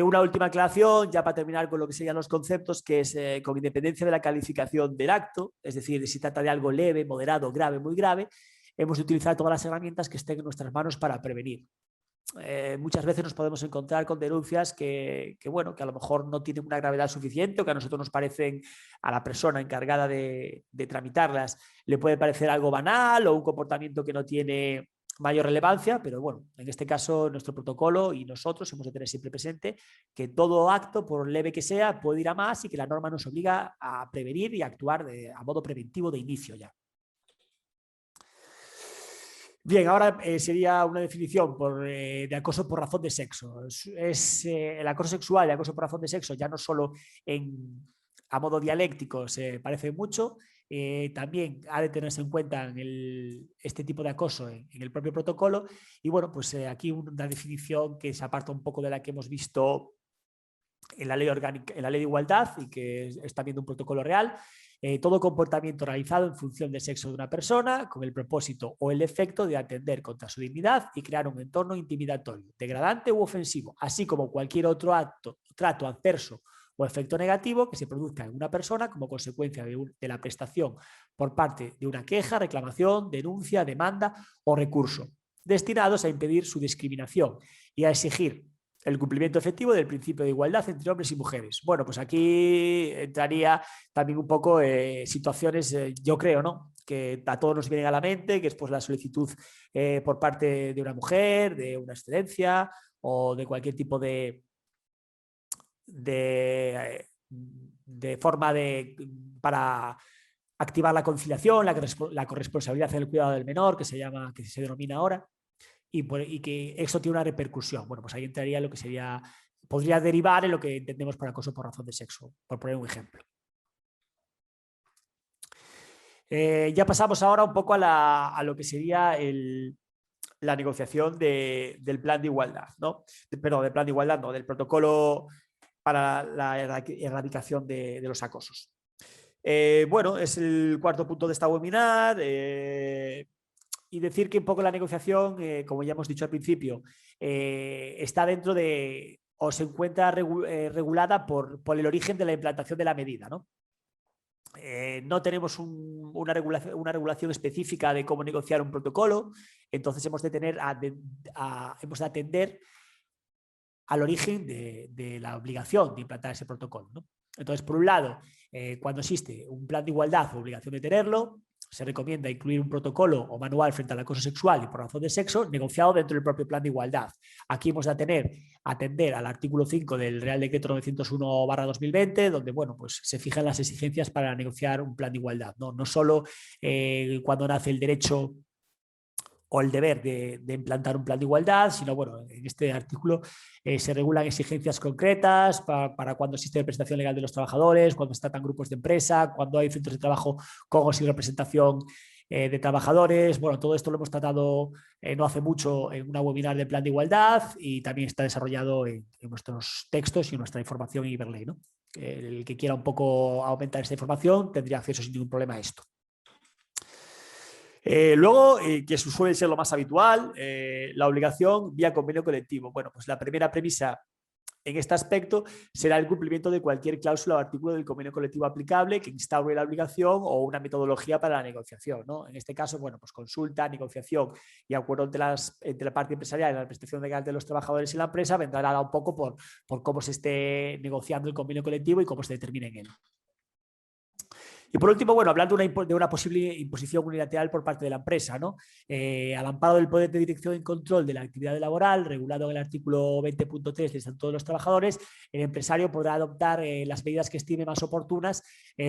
una última aclaración, ya para terminar con lo que serían los conceptos, que es con independencia de la calificación del acto, es decir, si trata de algo leve, moderado, grave, muy grave, hemos de utilizar todas las herramientas que estén en nuestras manos para prevenir. Muchas veces nos podemos encontrar con denuncias que a lo mejor no tienen una gravedad suficiente o que a nosotros nos parecen, a la persona encargada de tramitarlas, le puede parecer algo banal o un comportamiento que no tiene mayor relevancia, pero bueno, en este caso nuestro protocolo y nosotros hemos de tener siempre presente que todo acto, por leve que sea, puede ir a más y que la norma nos obliga a prevenir y a actuar a modo preventivo de inicio ya. Bien, ahora sería una definición de acoso por razón de sexo. El acoso sexual y el acoso por razón de sexo ya no solo a modo dialéctico se parece mucho, también ha de tenerse en cuenta este tipo de acoso en el propio protocolo y bueno, pues aquí una definición que se aparta un poco de la que hemos visto en la ley orgánica, en la ley de igualdad y que es también de un protocolo real. Todo comportamiento realizado en función del sexo de una persona con el propósito o el efecto de atender contra su dignidad y crear un entorno intimidatorio, degradante u ofensivo, así como cualquier otro trato adverso o efecto negativo que se produzca en una persona como consecuencia de la prestación por parte de una queja, reclamación, denuncia, demanda o recurso, destinados a impedir su discriminación y a exigir el cumplimiento efectivo del principio de igualdad entre hombres y mujeres. Bueno, pues aquí entraría también un poco situaciones, yo creo, ¿no?, que a todos nos vienen a la mente, que es pues la solicitud por parte de una mujer, de una excedencia o de cualquier tipo de forma para activar la conciliación, la corresponsabilidad en el cuidado del menor, que se denomina ahora, y que eso tiene una repercusión. Bueno, pues ahí entraría lo que podría derivar en lo que entendemos por acoso por razón de sexo, por poner un ejemplo. Ya pasamos ahora un poco a lo que sería la negociación del plan de igualdad, ¿no? Perdón, del plan de igualdad, no, del protocolo para la erradicación de los acosos. Bueno, es el cuarto punto de esta webinar. Y decir que un poco la negociación, como ya hemos dicho al principio, está dentro de o se encuentra regulada por el origen de la implantación de la medida, ¿no? No tenemos una regulación específica de cómo negociar un protocolo, entonces hemos de atender al origen de la obligación de implantar ese protocolo, ¿no? Entonces, por un lado, cuando existe un plan de igualdad o obligación de tenerlo, se recomienda incluir un protocolo o manual frente al acoso sexual y por razón de sexo negociado dentro del propio plan de igualdad. Aquí hemos de atender al artículo 5 del Real Decreto 901/2020, donde bueno, pues se fijan las exigencias para negociar un plan de igualdad, ¿no? No solo cuando nace el derecho o el deber de implantar un plan de igualdad, sino bueno, en este artículo se regulan exigencias concretas para cuando existe representación legal de los trabajadores, cuando se tratan grupos de empresa, cuando hay centros de trabajo con o sin representación de trabajadores. Bueno, todo esto lo hemos tratado no hace mucho en una webinar del plan de igualdad y también está desarrollado en nuestros textos y en nuestra información en Iberley, ¿no? El que quiera un poco aumentar esta información tendría acceso sin ningún problema a esto. Luego, que suele ser lo más habitual, la obligación vía convenio colectivo. Bueno, pues la primera premisa en este aspecto será el cumplimiento de cualquier cláusula o artículo del convenio colectivo aplicable que instaure la obligación o una metodología para la negociación, ¿no? En este caso, bueno, pues consulta, negociación y acuerdo entre la parte empresarial y la representación legal de los trabajadores y la empresa vendrá dada un poco por cómo se esté negociando el convenio colectivo y cómo se determine en él. Y por último, bueno, hablando de una posible imposición unilateral por parte de la empresa, ¿no? Al amparo del poder de dirección y control de la actividad laboral, regulado en el artículo 20.3 del Estatuto de los Trabajadores, el empresario podrá adoptar las medidas que estime más oportunas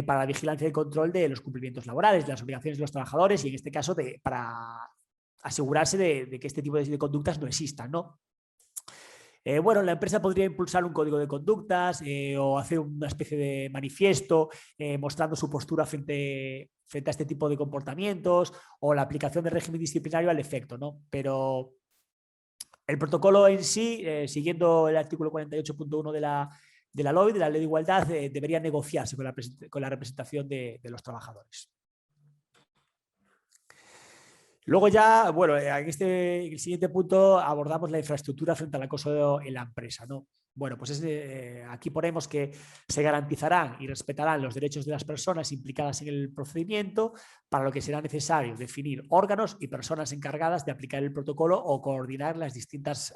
para la vigilancia y control de los cumplimientos laborales, de las obligaciones de los trabajadores y en este caso para asegurarse de que este tipo de conductas no existan, ¿no? Bueno, la empresa podría impulsar un código de conductas o hacer una especie de manifiesto mostrando su postura frente a este tipo de comportamientos o la aplicación del régimen disciplinario al efecto, ¿no? Pero el protocolo en sí, siguiendo el artículo 48.1 de la LOI, de la Ley de Igualdad, debería negociarse con la representación de los trabajadores. Luego ya, bueno, en el siguiente punto abordamos la infraestructura frente al acoso en la empresa, ¿no? Bueno, pues aquí ponemos que se garantizarán y respetarán los derechos de las personas implicadas en el procedimiento, para lo que será necesario definir órganos y personas encargadas de aplicar el protocolo o coordinar las distintas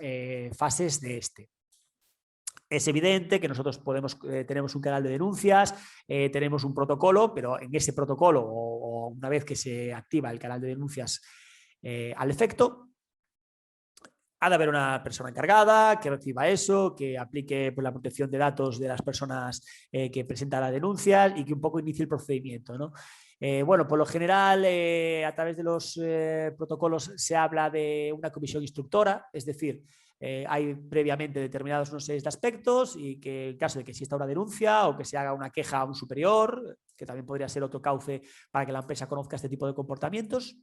fases de este. Es evidente que nosotros tenemos un canal de denuncias, tenemos un protocolo, pero en ese protocolo o una vez que se activa el canal de denuncias al efecto, ha de haber una persona encargada que reciba eso, que aplique pues, la protección de datos de las personas que presentan las denuncias y que un poco inicie el procedimiento, ¿no? Bueno, por lo general, a través de los protocolos se habla de una comisión instructora, es decir, hay previamente determinados una serie de aspectos y que en caso de que exista una denuncia o que se haga una queja a un superior, que también podría ser otro cauce para que la empresa conozca este tipo de comportamientos,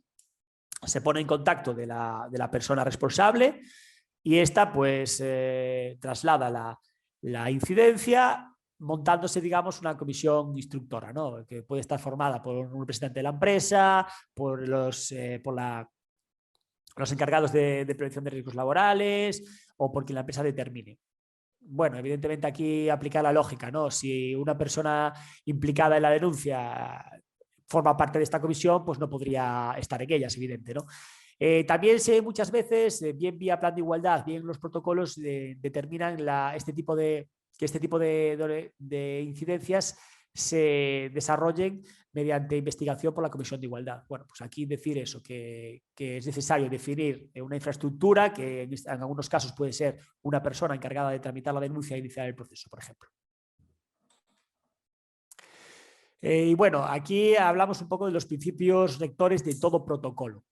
se pone en contacto de la persona responsable y esta pues traslada la incidencia montándose, digamos, una comisión instructora, ¿no? Que puede estar formada por un representante de la empresa, por los encargados de prevención de riesgos laborales o por quien la empresa determine. Bueno, evidentemente aquí aplica la lógica, ¿no? Si una persona implicada en la denuncia forma parte de esta comisión, pues no podría estar en ella, es evidente, ¿no? También se muchas veces, bien vía plan de igualdad, bien los protocolos determinan que este tipo de incidencias se desarrollen mediante investigación por la Comisión de Igualdad. Bueno, pues aquí decir eso, que es necesario definir una infraestructura que en algunos casos puede ser una persona encargada de tramitar la denuncia e iniciar el proceso, por ejemplo. Y bueno, aquí hablamos un poco de los principios rectores de todo protocolo.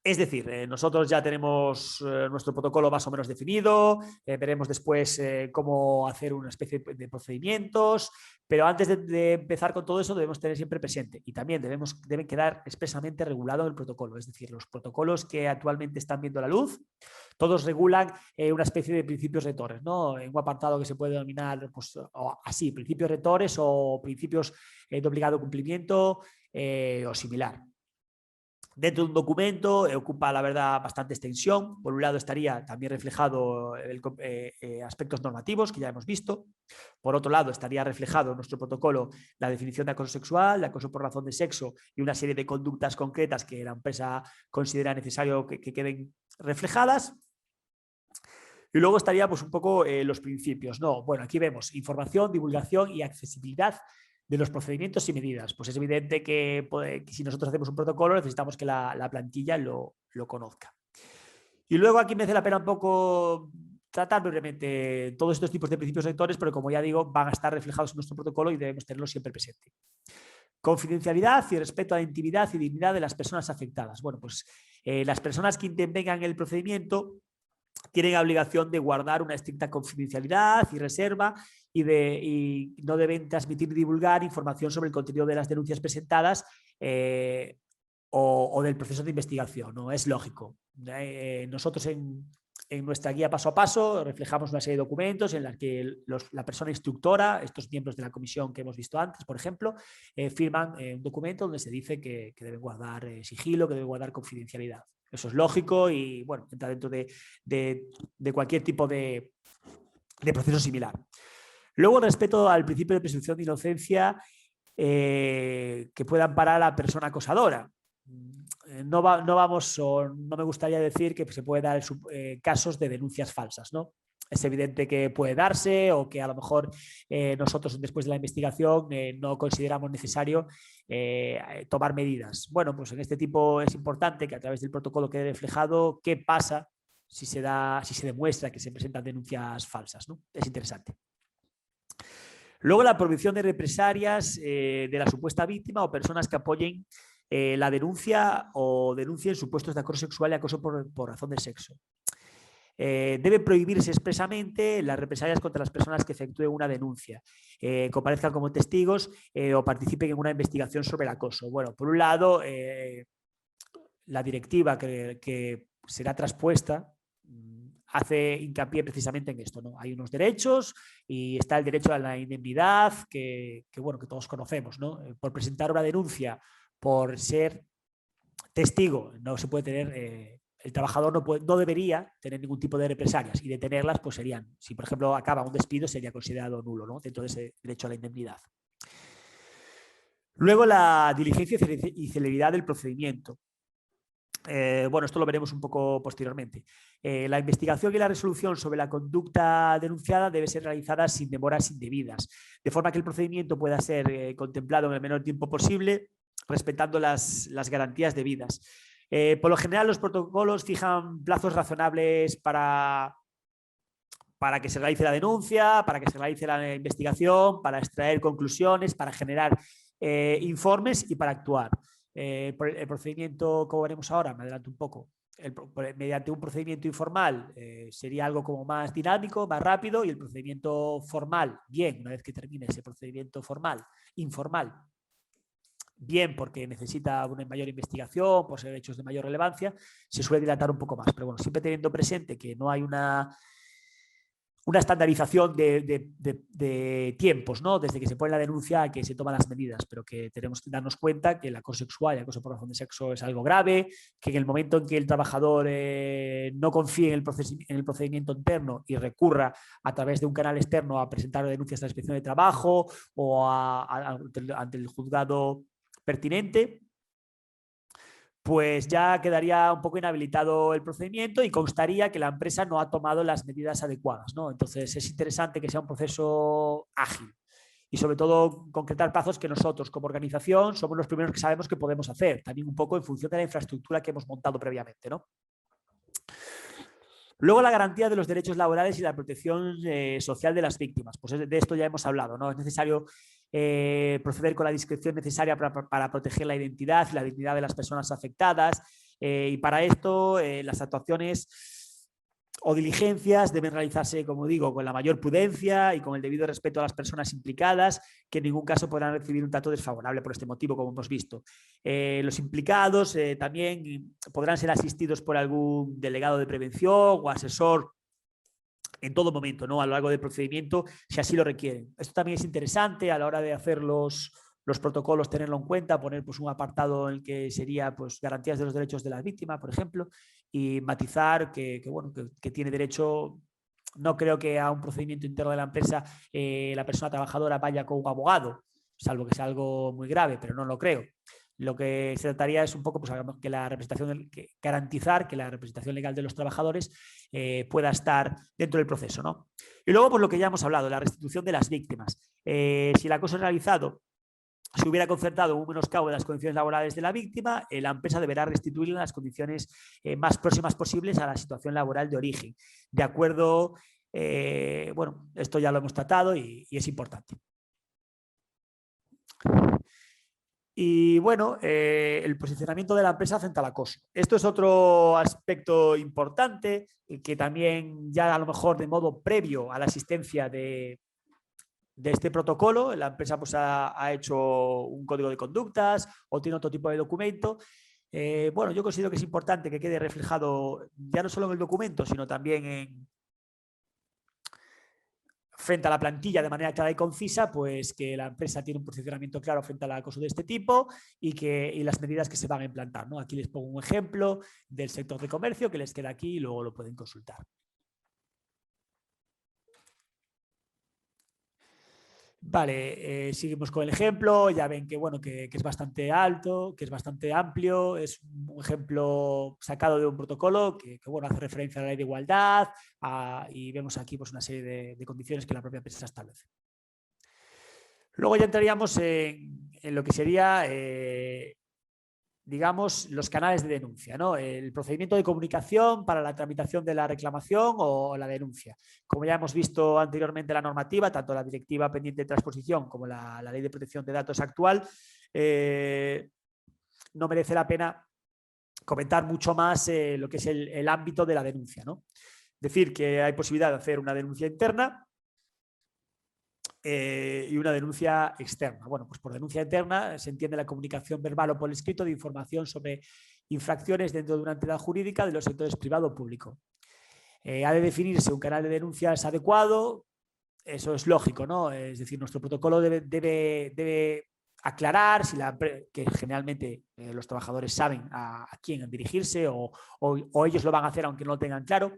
Es decir, nosotros ya tenemos nuestro protocolo más o menos definido, veremos después cómo hacer una especie de procedimientos, pero antes de empezar con todo eso debemos tener siempre presente y también deben quedar expresamente regulado el protocolo, es decir, los protocolos que actualmente están viendo la luz, todos regulan una especie de principios rectores, ¿no? En un apartado que se puede denominar pues, así, principios rectores o principios de obligado cumplimiento o similar. Dentro de un documento ocupa, la verdad, bastante extensión. Por un lado estaría también reflejado aspectos normativos que ya hemos visto. Por otro lado estaría reflejado en nuestro protocolo la definición de acoso sexual, de acoso por razón de sexo y una serie de conductas concretas que la empresa considera necesario que queden reflejadas. Y luego estaría pues un poco los principios, ¿no? Bueno, aquí vemos información, divulgación y accesibilidad de los procedimientos y medidas. Pues es evidente que si nosotros hacemos un protocolo necesitamos que la plantilla lo conozca. Y luego aquí merece la pena un poco tratar brevemente todos estos tipos de principios rectores, pero como ya digo, van a estar reflejados en nuestro protocolo y debemos tenerlos siempre presente. Confidencialidad y respeto a la intimidad y dignidad de las personas afectadas. Bueno, pues las personas que intervengan en el procedimiento tienen la obligación de guardar una estricta confidencialidad y reserva y no deben transmitir ni divulgar información sobre el contenido de las denuncias presentadas o del proceso de investigación, ¿no? Es lógico. Nosotros en nuestra guía paso a paso reflejamos una serie de documentos en los que la persona instructora, estos miembros de la comisión que hemos visto antes, por ejemplo, firman un documento donde se dice que deben guardar sigilo, que deben guardar confidencialidad. Eso es lógico y bueno, entra dentro de cualquier tipo de proceso similar. Luego, respecto al principio de presunción de inocencia que pueda amparar a la persona acosadora. No me gustaría decir que se puede dar casos de denuncias falsas, ¿no? Es evidente que puede darse o que a lo mejor nosotros después de la investigación no consideramos necesario tomar medidas. Bueno, pues en este tipo es importante que a través del protocolo quede reflejado qué pasa si se demuestra que se presentan denuncias falsas, ¿no? Es interesante. Luego la prohibición de represalias de la supuesta víctima o personas que apoyen la denuncia o denuncien supuestos de acoso sexual y acoso por razón de sexo. Debe prohibirse expresamente las represalias contra las personas que efectúen una denuncia, comparezcan como testigos o participen en una investigación sobre el acoso. Bueno, por un lado, la directiva que será traspuesta hace hincapié precisamente en esto, ¿no? Hay unos derechos y está el derecho a la indemnidad que todos conocemos, ¿no? Por presentar una denuncia, por ser testigo, no se puede tener, el trabajador no debería tener ningún tipo de represalias y detenerlas pues serían, si por ejemplo acaba un despido sería considerado nulo, ¿no? Dentro de ese derecho a la indemnidad. Luego la diligencia y celeridad del procedimiento. Bueno, esto lo veremos un poco posteriormente. La investigación y la resolución sobre la conducta denunciada debe ser realizada sin demoras indebidas, de forma que el procedimiento pueda ser contemplado en el menor tiempo posible, respetando las garantías debidas. Por lo general, los protocolos fijan plazos razonables para que se realice la denuncia, para que se realice la investigación, para extraer conclusiones, para generar informes y para actuar. El procedimiento, como veremos ahora, me adelanto un poco, mediante un procedimiento informal sería algo como más dinámico, más rápido, y el procedimiento formal, bien, una vez que termine ese procedimiento informal, bien porque necesita una mayor investigación, por ser hechos de mayor relevancia, se suele dilatar un poco más, pero bueno, siempre teniendo presente que no hay una estandarización de tiempos, ¿no? Desde que se pone la denuncia a que se toman las medidas, pero que tenemos que darnos cuenta que el acoso sexual y el acoso por razón de sexo es algo grave, que en el momento en que el trabajador no confíe en el procedimiento interno y recurra a través de un canal externo a presentar denuncias a la inspección de trabajo o ante el juzgado pertinente, pues ya quedaría un poco inhabilitado el procedimiento y constaría que la empresa no ha tomado las medidas adecuadas, ¿no? Entonces es interesante que sea un proceso ágil y sobre todo concretar plazos que nosotros como organización somos los primeros que sabemos que podemos hacer, también un poco en función de la infraestructura que hemos montado previamente, ¿no? Luego, la garantía de los derechos laborales y la protección social de las víctimas. Pues de esto ya hemos hablado, ¿no? Es necesario proceder con la discreción necesaria para proteger la identidad y la dignidad de las personas afectadas. Y para esto, las actuaciones o diligencias deben realizarse, como digo, con la mayor prudencia y con el debido respeto a las personas implicadas, que en ningún caso podrán recibir un trato desfavorable por este motivo, como hemos visto. Los implicados también podrán ser asistidos por algún delegado de prevención o asesor en todo momento, ¿no? A lo largo del procedimiento, si así lo requieren. Esto también es interesante a la hora de hacer los protocolos, tenerlo en cuenta, poner pues, un apartado en el que sería pues, garantías de los derechos de la víctima, por ejemplo, y matizar que tiene derecho. No creo que a un procedimiento interno de la empresa la persona trabajadora vaya con un abogado, salvo que sea algo muy grave, pero no lo creo. Lo que se trataría es un poco pues, que la representación, garantizar que la representación legal de los trabajadores pueda estar dentro del proceso, ¿no? Y luego, pues lo que ya hemos hablado, la restitución de las víctimas. Si el acoso es realizado se hubiera concertado un menoscabo de las condiciones laborales de la víctima, la empresa deberá restituirle en las condiciones más próximas posibles a la situación laboral de origen. De acuerdo, bueno, esto ya lo hemos tratado y es importante. Y bueno, el posicionamiento de la empresa frente al acoso. Esto es otro aspecto importante que también ya a lo mejor de modo previo a la asistencia de este protocolo, la empresa pues, ha hecho un código de conductas o tiene otro tipo de documento. Bueno, yo considero que es importante que quede reflejado ya no solo en el documento, sino también frente a la plantilla de manera clara y concisa, pues que la empresa tiene un posicionamiento claro frente al acoso de este tipo y las medidas que se van a implantar, ¿no? Aquí les pongo un ejemplo del sector de comercio que les queda aquí y luego lo pueden consultar. Vale, seguimos con el ejemplo, ya ven que, bueno, que es bastante alto, que es bastante amplio, es un ejemplo sacado de un protocolo que bueno, hace referencia a la ley de igualdad y vemos aquí pues, una serie de condiciones que la propia empresa establece. Luego ya entraríamos en lo que sería, digamos, los canales de denuncia, ¿no? El procedimiento de comunicación para la tramitación de la reclamación o la denuncia. Como ya hemos visto anteriormente la normativa, tanto la directiva pendiente de transposición como la ley de protección de datos actual, no merece la pena comentar mucho más lo que es el ámbito de la denuncia, ¿no? Decir que hay posibilidad de hacer una denuncia interna y una denuncia externa. Bueno, pues por denuncia interna se entiende la comunicación verbal o por escrito de información sobre infracciones dentro de una entidad jurídica de los sectores privado o público. Ha de definirse un canal de denuncias adecuado, eso es lógico, ¿no? Es decir, nuestro protocolo debe aclarar que generalmente los trabajadores saben a quién dirigirse o ellos lo van a hacer aunque no lo tengan claro,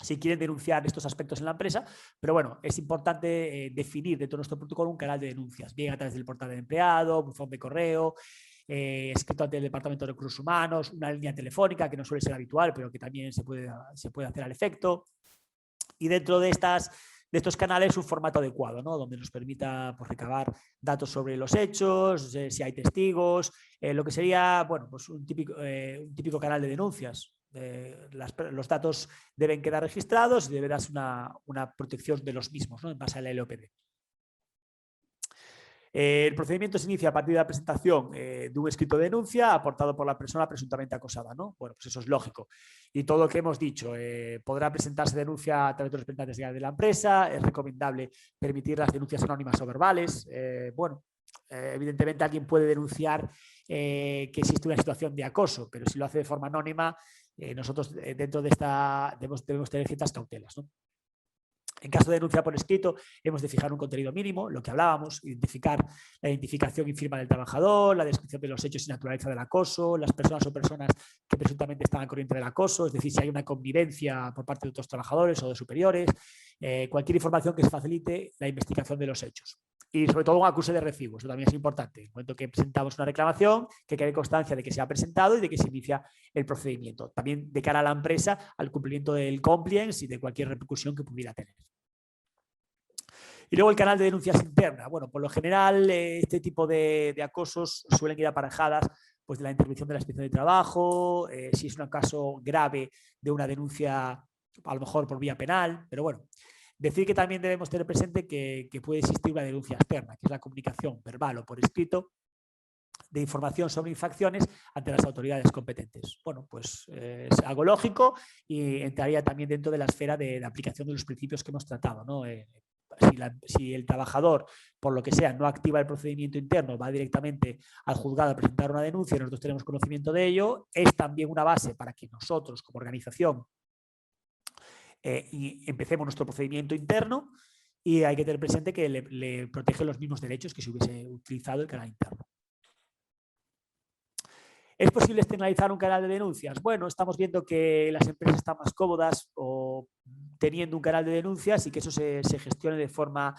si quieren denunciar estos aspectos en la empresa, pero bueno, es importante definir dentro de nuestro protocolo un canal de denuncias, bien a través del portal del empleado, buzón de correo, escrito ante el Departamento de Recursos Humanos, una línea telefónica que no suele ser habitual, pero que también se puede hacer al efecto. Y dentro de estos canales un formato adecuado, ¿no? Donde nos permita pues, recabar datos sobre los hechos, si hay testigos, lo que sería bueno, pues un típico canal de denuncias. Los datos deben quedar registrados y debe darse una protección de los mismos, ¿no? En base a la LOPD. El procedimiento se inicia a partir de la presentación de un escrito de denuncia aportado por la persona presuntamente acosada, ¿no? Bueno, pues eso es lógico. Y todo lo que hemos dicho, podrá presentarse denuncia a través de los representantes legales de la empresa, es recomendable permitir las denuncias anónimas o verbales. Bueno, evidentemente alguien puede denunciar que existe una situación de acoso, pero si lo hace de forma anónima, nosotros dentro de esta debemos tener ciertas cautelas, ¿no? En caso de denuncia por escrito, hemos de fijar un contenido mínimo, lo que hablábamos, identificar la identificación y firma del trabajador, la descripción de los hechos y naturaleza del acoso, las personas o personas que presuntamente están al corriente del acoso, es decir, si hay una connivencia por parte de otros trabajadores o de superiores, cualquier información que se facilite la investigación de los hechos. Y sobre todo un acuse de recibo, eso también es importante. En el momento que presentamos una reclamación, que quede constancia de que se ha presentado y de que se inicia el procedimiento. También de cara a la empresa, al cumplimiento del compliance y de cualquier repercusión que pudiera tener. Y luego el canal de denuncias internas. Bueno, por lo general este tipo de acosos suelen ir aparejadas pues, de la intervención de la inspección de trabajo, si es un caso grave de una denuncia a lo mejor por vía penal, pero bueno. Decir que también debemos tener presente que puede existir una denuncia externa, que es la comunicación verbal o por escrito de información sobre infracciones ante las autoridades competentes. Bueno, pues es algo lógico y entraría también dentro de la esfera de aplicación de los principios que hemos tratado, ¿no? Si el trabajador, por lo que sea, no activa el procedimiento interno, va directamente al juzgado a presentar una denuncia y nosotros tenemos conocimiento de ello, es también una base para que nosotros, como organización, y empecemos nuestro procedimiento interno y hay que tener presente que le protege los mismos derechos que si hubiese utilizado el canal interno. ¿Es posible externalizar un canal de denuncias? Bueno, estamos viendo que las empresas están más cómodas o teniendo un canal de denuncias y que eso se gestione de forma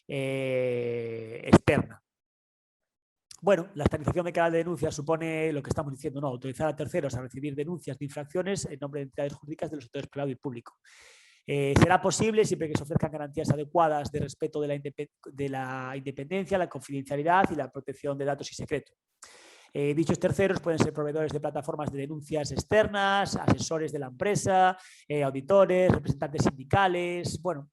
externa. Bueno, la externalización de canal de denuncias supone lo que estamos diciendo, no, autorizar a terceros a recibir denuncias de infracciones en nombre de entidades jurídicas de los sectores privado y público. Será posible siempre que se ofrezcan garantías adecuadas de respeto de la independencia, la confidencialidad y la protección de datos y secretos. Dichos terceros pueden ser proveedores de plataformas de denuncias externas, asesores de la empresa, auditores, representantes sindicales. Bueno,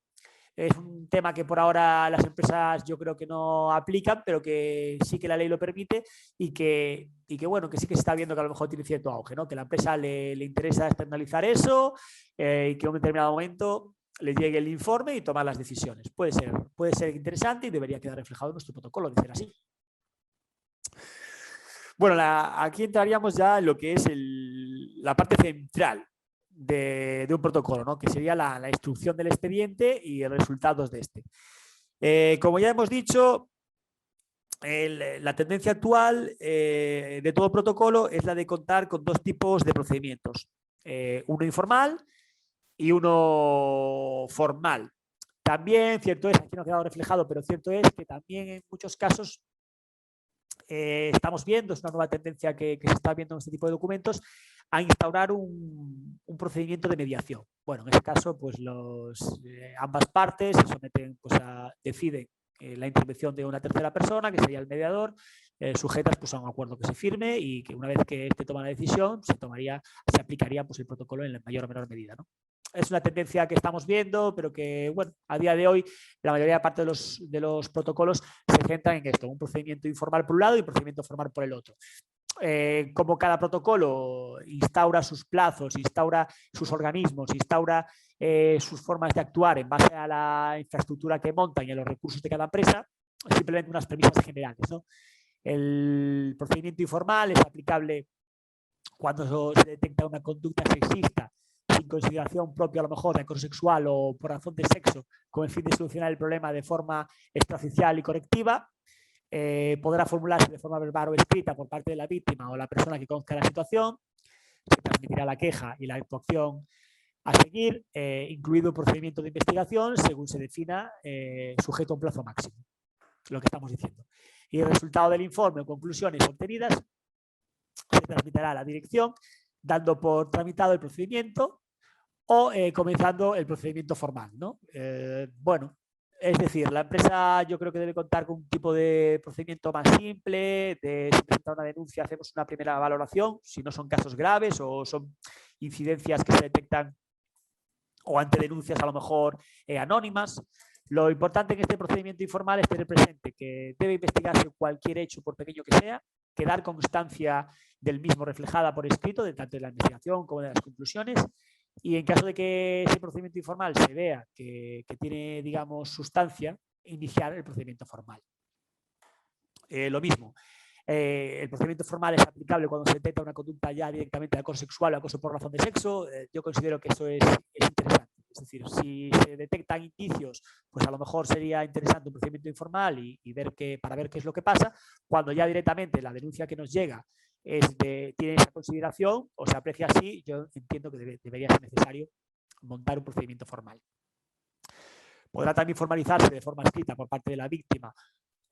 es un tema que por ahora las empresas yo creo que no aplican, pero que sí que la ley lo permite y que bueno, que sí que se está viendo que a lo mejor tiene cierto auge, ¿no? Que a la empresa le interesa externalizar eso y que en un determinado momento le llegue el informe y tomar las decisiones. Puede ser interesante y debería quedar reflejado en nuestro protocolo de ser así. Bueno, aquí entraríamos ya en lo que es la parte central de un protocolo, ¿no? Que sería la instrucción del expediente y los resultados de este. Como ya hemos dicho, la tendencia actual de todo protocolo es la de contar con dos tipos de procedimientos, uno informal y uno formal. También, cierto es, aquí no ha quedado reflejado, pero cierto es que también en muchos casos estamos viendo, es una nueva tendencia que se está viendo en este tipo de documentos, a instaurar un procedimiento de mediación. Bueno, en este caso, pues ambas partes se someten, pues deciden la intervención de una tercera persona, que sería el mediador, sujetas pues, a un acuerdo que se firme y que una vez que este toma la decisión, se aplicaría pues, el protocolo en la mayor o menor medida, ¿no? Es una tendencia que estamos viendo, pero que, bueno, a día de hoy la mayoría de los protocolos se centran en esto, un procedimiento informal por un lado y un procedimiento formal por el otro. Como cada protocolo instaura sus plazos, instaura sus organismos, instaura sus formas de actuar en base a la infraestructura que montan y a los recursos de cada empresa, simplemente unas premisas generales, ¿no? El procedimiento informal es aplicable cuando se detecta una conducta sexista sin consideración propia a lo mejor de acoso sexual o por razón de sexo con el fin de solucionar el problema de forma extraoficial y correctiva. Podrá formularse de forma verbal o escrita por parte de la víctima o la persona que conozca la situación. Se transmitirá la queja y la actuación a seguir, incluido un procedimiento de investigación según se defina sujeto a un plazo máximo. Lo que estamos diciendo. Y el resultado del informe o conclusiones obtenidas se transmitirá a la dirección dando por tramitado el procedimiento o comenzando el procedimiento formal, ¿no? Bueno, es decir, la empresa yo creo que debe contar con un tipo de procedimiento más simple, de si presenta una denuncia hacemos una primera valoración, si no son casos graves o son incidencias que se detectan o ante denuncias a lo mejor anónimas. Lo importante en este procedimiento informal es tener presente que debe investigarse cualquier hecho, por pequeño que sea, quedar constancia del mismo reflejada por escrito, de tanto de la investigación como de las conclusiones, y en caso de que ese procedimiento informal se vea que tiene, digamos, sustancia, iniciar el procedimiento formal. Lo mismo, el procedimiento formal es aplicable cuando se detecta una conducta ya directamente de acoso sexual o acoso por razón de sexo. Yo considero que eso es interesante. Es decir, si se detectan indicios, pues a lo mejor sería interesante un procedimiento informal y para ver qué es lo que pasa. Cuando ya directamente la denuncia que nos llega tiene esa consideración o se aprecia así, yo entiendo que debería ser necesario montar un procedimiento formal. Podrá también formalizarse de forma escrita por parte de la víctima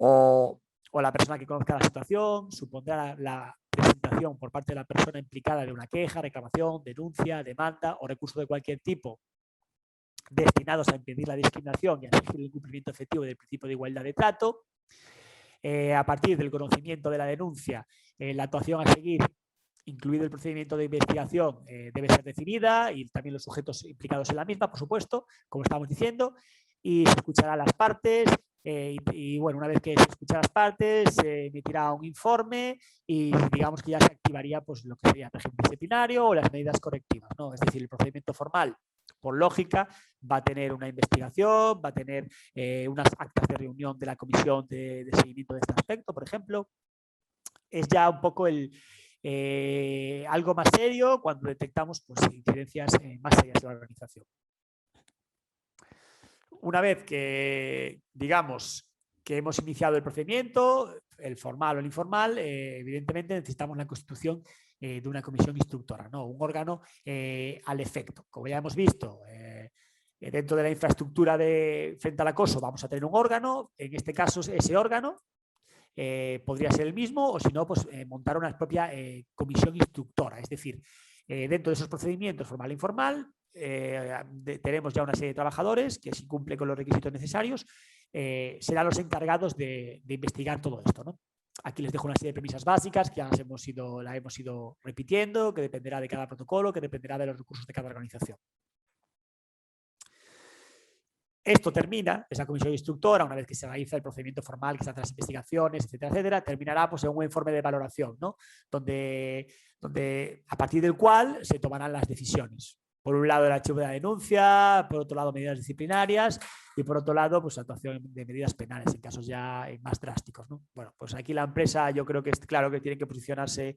o la persona que conozca la situación, supondrá la presentación por parte de la persona implicada de una queja, reclamación, denuncia, demanda o recurso de cualquier tipo destinados a impedir la discriminación y a exigir el cumplimiento efectivo del principio de igualdad de trato. A partir del conocimiento de la denuncia, la actuación a seguir, incluido el procedimiento de investigación, debe ser definida y también los sujetos implicados en la misma, por supuesto, como estamos diciendo, y se escuchará a las partes. Y bueno, una vez que se escuchan las partes, se emitirá un informe y digamos que ya se activaría pues, lo que sería el régimen disciplinario o las medidas correctivas, ¿no? Es decir, el procedimiento formal, por lógica, va a tener una investigación, va a tener unas actas de reunión de la comisión de seguimiento de este aspecto, por ejemplo. Es ya un poco algo más serio cuando detectamos pues, incidencias más serias en la organización. Una vez que, digamos, que hemos iniciado el procedimiento, el formal o el informal, evidentemente necesitamos la constitución de una comisión instructora, ¿no? Un órgano al efecto. Como ya hemos visto, dentro de la infraestructura frente al acoso vamos a tener un órgano, en este caso ese órgano podría ser el mismo o si no, pues montar una propia comisión instructora, es decir, dentro de esos procedimientos formal e informal, tenemos ya una serie de trabajadores que si cumplen con los requisitos necesarios serán los encargados de investigar todo esto, ¿no? Aquí les dejo una serie de premisas básicas que ya la hemos ido repitiendo, que dependerá de cada protocolo, que dependerá de los recursos de cada organización. Esto termina, esa comisión instructora, una vez que se realiza el procedimiento formal, que se hacen las investigaciones, etcétera, etcétera, terminará pues, en un informe de valoración, ¿no? donde a partir del cual se tomarán las decisiones. Por un lado, el archivo de la denuncia, por otro lado, medidas disciplinarias y por otro lado, pues actuación de medidas penales en casos ya más drásticos, ¿no? Bueno, pues aquí la empresa yo creo que es claro que tiene que posicionarse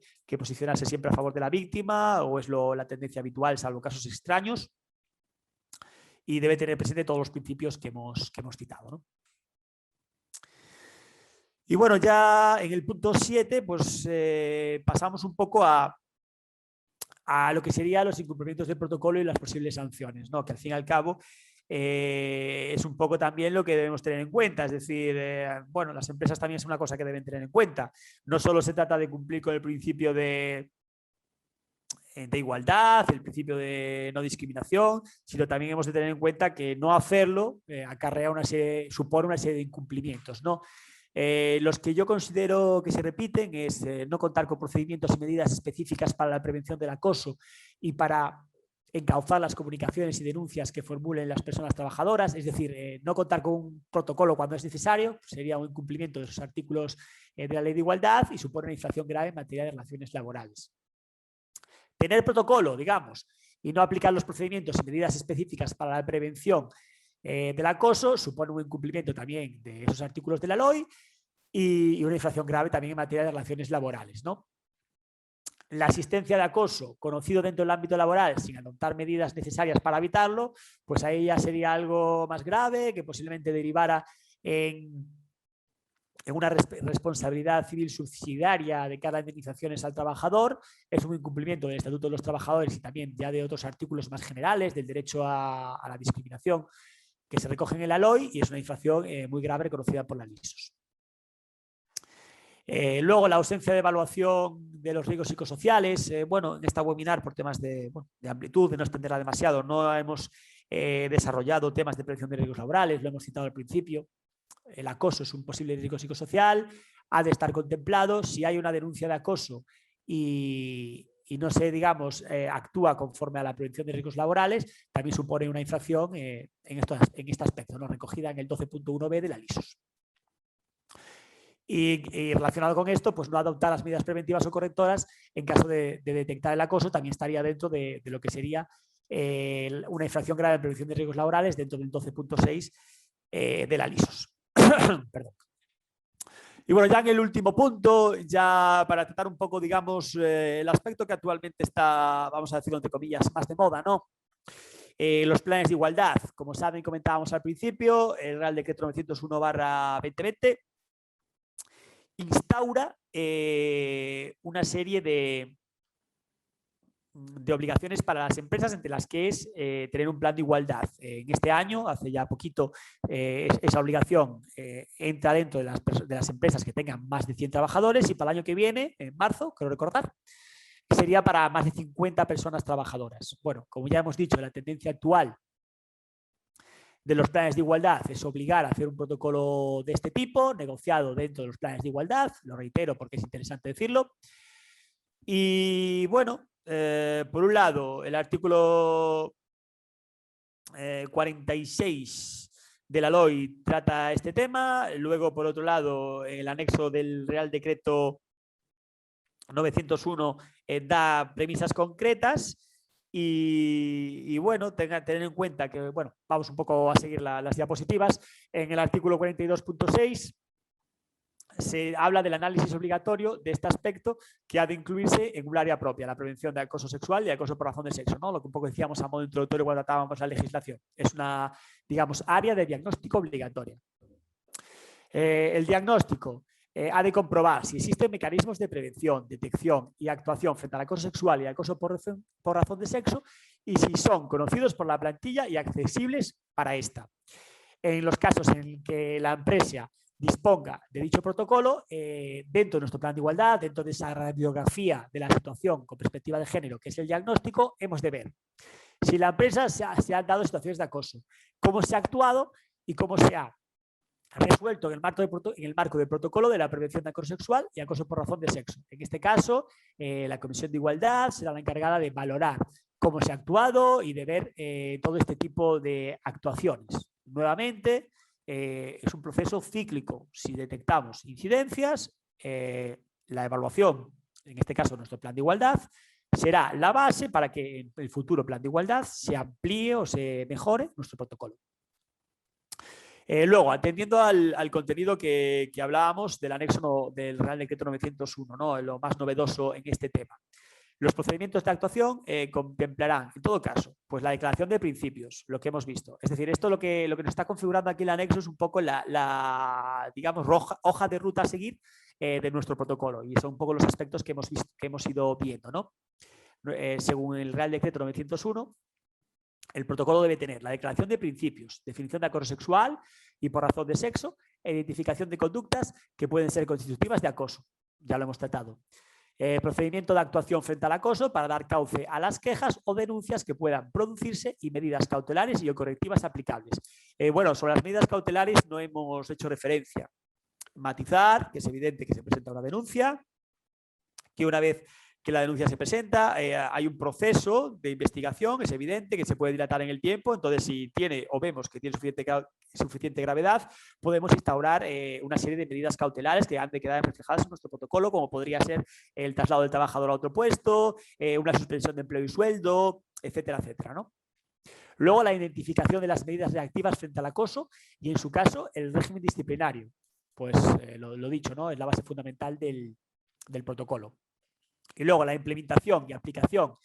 siempre a favor de la víctima o es la tendencia habitual, salvo casos extraños. Y debe tener presente todos los principios que hemos citado, ¿no? Y bueno, ya en el punto 7, pues pasamos un poco a lo que serían los incumplimientos del protocolo y las posibles sanciones, ¿no? Que al fin y al cabo es un poco también lo que debemos tener en cuenta. Es decir, bueno, las empresas también es una cosa que deben tener en cuenta. No solo se trata de cumplir con el principio de igualdad, el principio de no discriminación, sino también hemos de tener en cuenta que no hacerlo supone una serie de incumplimientos, ¿no? Los que yo considero que se repiten es no contar con procedimientos y medidas específicas para la prevención del acoso y para encauzar las comunicaciones y denuncias que formulen las personas trabajadoras, es decir, no contar con un protocolo cuando es necesario, sería un incumplimiento de esos artículos de la Ley de Igualdad y supone una infracción grave en materia de relaciones laborales. Tener protocolo, digamos, y no aplicar los procedimientos y medidas específicas para la prevención del acoso supone un incumplimiento también de esos artículos de la LOI y una infracción grave también en materia de relaciones laborales, ¿no? La asistencia de acoso conocido dentro del ámbito laboral sin adoptar medidas necesarias para evitarlo, pues ahí ya sería algo más grave que posiblemente derivara en una responsabilidad civil subsidiaria de cara a indemnizaciones al trabajador. Es un incumplimiento del Estatuto de los Trabajadores y también ya de otros artículos más generales del derecho a la discriminación que se recogen en la LOI y es una infracción muy grave reconocida por la LISOS. Luego, la ausencia de evaluación de los riesgos psicosociales. Bueno, en esta webinar, por temas de amplitud, de no extenderla demasiado, no hemos desarrollado temas de prevención de riesgos laborales, lo hemos citado al principio. El acoso es un posible riesgo psicosocial, ha de estar contemplado. Si hay una denuncia de acoso y no se, digamos, actúa conforme a la prevención de riesgos laborales, también supone una infracción en este aspecto, ¿no? Recogida en el 12.1b de la LISOS. Y relacionado con esto, pues no adoptar las medidas preventivas o correctoras en caso de detectar el acoso también estaría dentro de lo que sería una infracción grave en prevención de riesgos laborales dentro del 12.6 de la LISOS. Perdón. Y bueno, ya en el último punto, ya para tratar un poco, digamos, el aspecto que actualmente está, vamos a decirlo entre comillas, más de moda, ¿no? Los planes de igualdad. Como saben, comentábamos al principio, el Real Decreto 901/2020 instaura una serie de de obligaciones para las empresas, entre las que es tener un plan de igualdad. En este año, hace ya poquito, esa obligación entra dentro de las empresas que tengan más de 100 trabajadores, y para el año que viene, en marzo, creo recordar, sería para más de 50 personas trabajadoras. Bueno, como ya hemos dicho, la tendencia actual de los planes de igualdad es obligar a hacer un protocolo de este tipo, negociado dentro de los planes de igualdad, lo reitero porque es interesante decirlo. Y bueno, por un lado, el artículo 46 de la LOI trata este tema. Luego, por otro lado, el anexo del Real Decreto 901 da premisas concretas. Y bueno, tener en cuenta que, bueno, vamos un poco a seguir las diapositivas. En el artículo 42.6 se habla del análisis obligatorio de este aspecto, que ha de incluirse en un área propia, la prevención de acoso sexual y acoso por razón de sexo, ¿no? Lo que un poco decíamos a modo introductorio cuando tratábamos la legislación. Es una, digamos, área de diagnóstico obligatoria. El diagnóstico ha de comprobar si existen mecanismos de prevención, detección y actuación frente al acoso sexual y acoso por razón de sexo, y si son conocidos por la plantilla y accesibles para esta. En los casos en que la empresa disponga de dicho protocolo, dentro de nuestro plan de igualdad, dentro de esa radiografía de la situación con perspectiva de género, que es el diagnóstico, hemos de ver si la empresa se han dado situaciones de acoso, cómo se ha actuado y cómo se ha resuelto en el marco del protocolo de la prevención de acoso sexual y acoso por razón de sexo. En este caso, la Comisión de Igualdad será la encargada de valorar cómo se ha actuado y de ver todo este tipo de actuaciones. Nuevamente, es un proceso cíclico. Si detectamos incidencias, la evaluación, en este caso nuestro plan de igualdad, será la base para que en el futuro plan de igualdad se amplíe o se mejore nuestro protocolo. Luego, atendiendo al contenido que hablábamos del anexo del Real Decreto 901, ¿no? Lo más novedoso en este tema. Los procedimientos de actuación contemplarán, en todo caso, pues la declaración de principios, lo que hemos visto. Es decir, esto lo que nos está configurando aquí el anexo es un poco digamos, hoja de ruta a seguir de nuestro protocolo, y son un poco los aspectos que hemos ido viendo, ¿no? Según el Real Decreto 901, el protocolo debe tener la declaración de principios, definición de acoso sexual y por razón de sexo, e identificación de conductas que pueden ser constitutivas de acoso. Ya lo hemos tratado. Procedimiento de actuación frente al acoso para dar cauce a las quejas o denuncias que puedan producirse y medidas cautelares y o correctivas aplicables. Bueno, sobre las medidas cautelares no hemos hecho referencia. Matizar, que es evidente que se presenta una denuncia, que una vez que la denuncia se presenta, hay un proceso de investigación, es evidente que se puede dilatar en el tiempo. Entonces, si tiene o vemos que tiene suficiente gravedad, podemos instaurar una serie de medidas cautelares que han de quedar reflejadas en nuestro protocolo, como podría ser el traslado del trabajador a otro puesto, una suspensión de empleo y sueldo, etcétera, etcétera, ¿no? Luego, la identificación de las medidas reactivas frente al acoso y, en su caso, el régimen disciplinario. Pues lo dicho, ¿no? Es la base fundamental del protocolo. Y luego la implementación y aplicación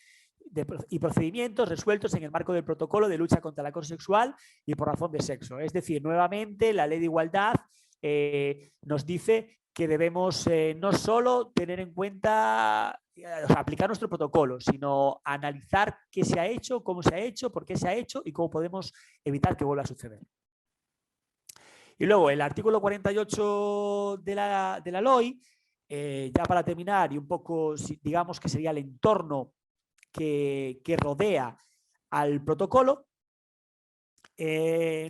y procedimientos resueltos en el marco del protocolo de lucha contra el acoso sexual y por razón de sexo. Es decir, nuevamente la Ley de Igualdad nos dice que debemos no solo tener en cuenta, o sea, aplicar nuestro protocolo, sino analizar qué se ha hecho, cómo se ha hecho, por qué se ha hecho y cómo podemos evitar que vuelva a suceder. Y luego el artículo 48 de la LOI, ya para terminar, y un poco, digamos que sería el entorno que rodea al protocolo,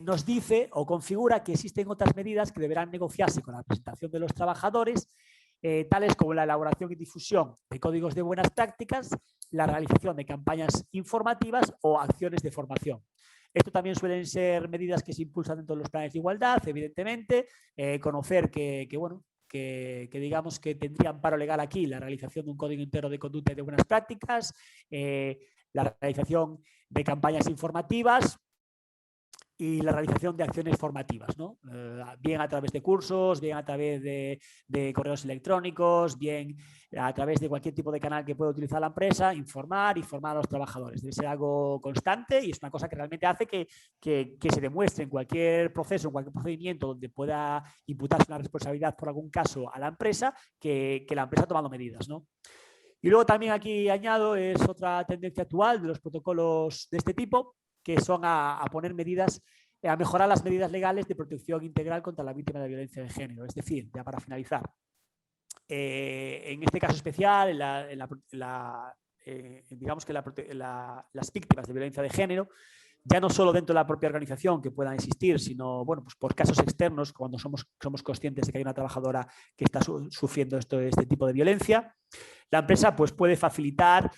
nos dice o configura que existen otras medidas que deberán negociarse con la representación de los trabajadores, tales como la elaboración y difusión de códigos de buenas prácticas, la realización de campañas informativas o acciones de formación. Esto también suelen ser medidas que se impulsan dentro de los planes de igualdad, evidentemente. Conocer que digamos que tendría amparo legal aquí la realización de un código interno de conducta y de buenas prácticas, la realización de campañas informativas y la realización de acciones formativas, ¿no? Bien a través de cursos, bien a través de correos electrónicos, bien a través de cualquier tipo de canal que pueda utilizar la empresa, informar y formar a los trabajadores. Debe ser algo constante y es una cosa que realmente hace que se demuestre en cualquier proceso, en cualquier procedimiento donde pueda imputarse una responsabilidad por algún caso a la empresa, que la empresa ha tomado medidas, ¿no? Y luego también aquí añado, es otra tendencia actual de los protocolos de este tipo, que son a poner medidas, a mejorar las medidas legales de protección integral contra la víctima de violencia de género. Es decir, ya para finalizar, en este caso especial, digamos que las víctimas de violencia de género, ya no solo dentro de la propia organización que puedan existir, sino bueno, pues por casos externos, cuando somos conscientes de que hay una trabajadora que está sufriendo este tipo de violencia, la empresa pues, puede facilitar,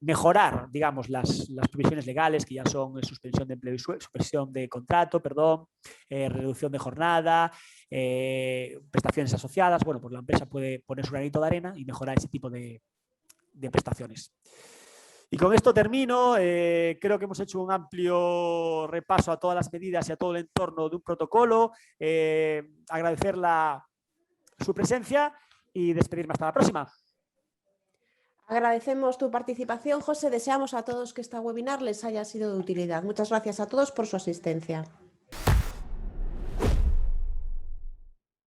mejorar, digamos, las provisiones legales, que ya son suspensión de empleo y suspensión de contrato, reducción de jornada, prestaciones asociadas. Bueno, pues la empresa puede poner su granito de arena y mejorar ese tipo de prestaciones. Y con esto termino. Creo que hemos hecho un amplio repaso a todas las medidas y a todo el entorno de un protocolo. Agradecer su presencia y despedirme hasta la próxima. Agradecemos tu participación, José. Deseamos a todos que este webinar les haya sido de utilidad. Muchas gracias a todos por su asistencia.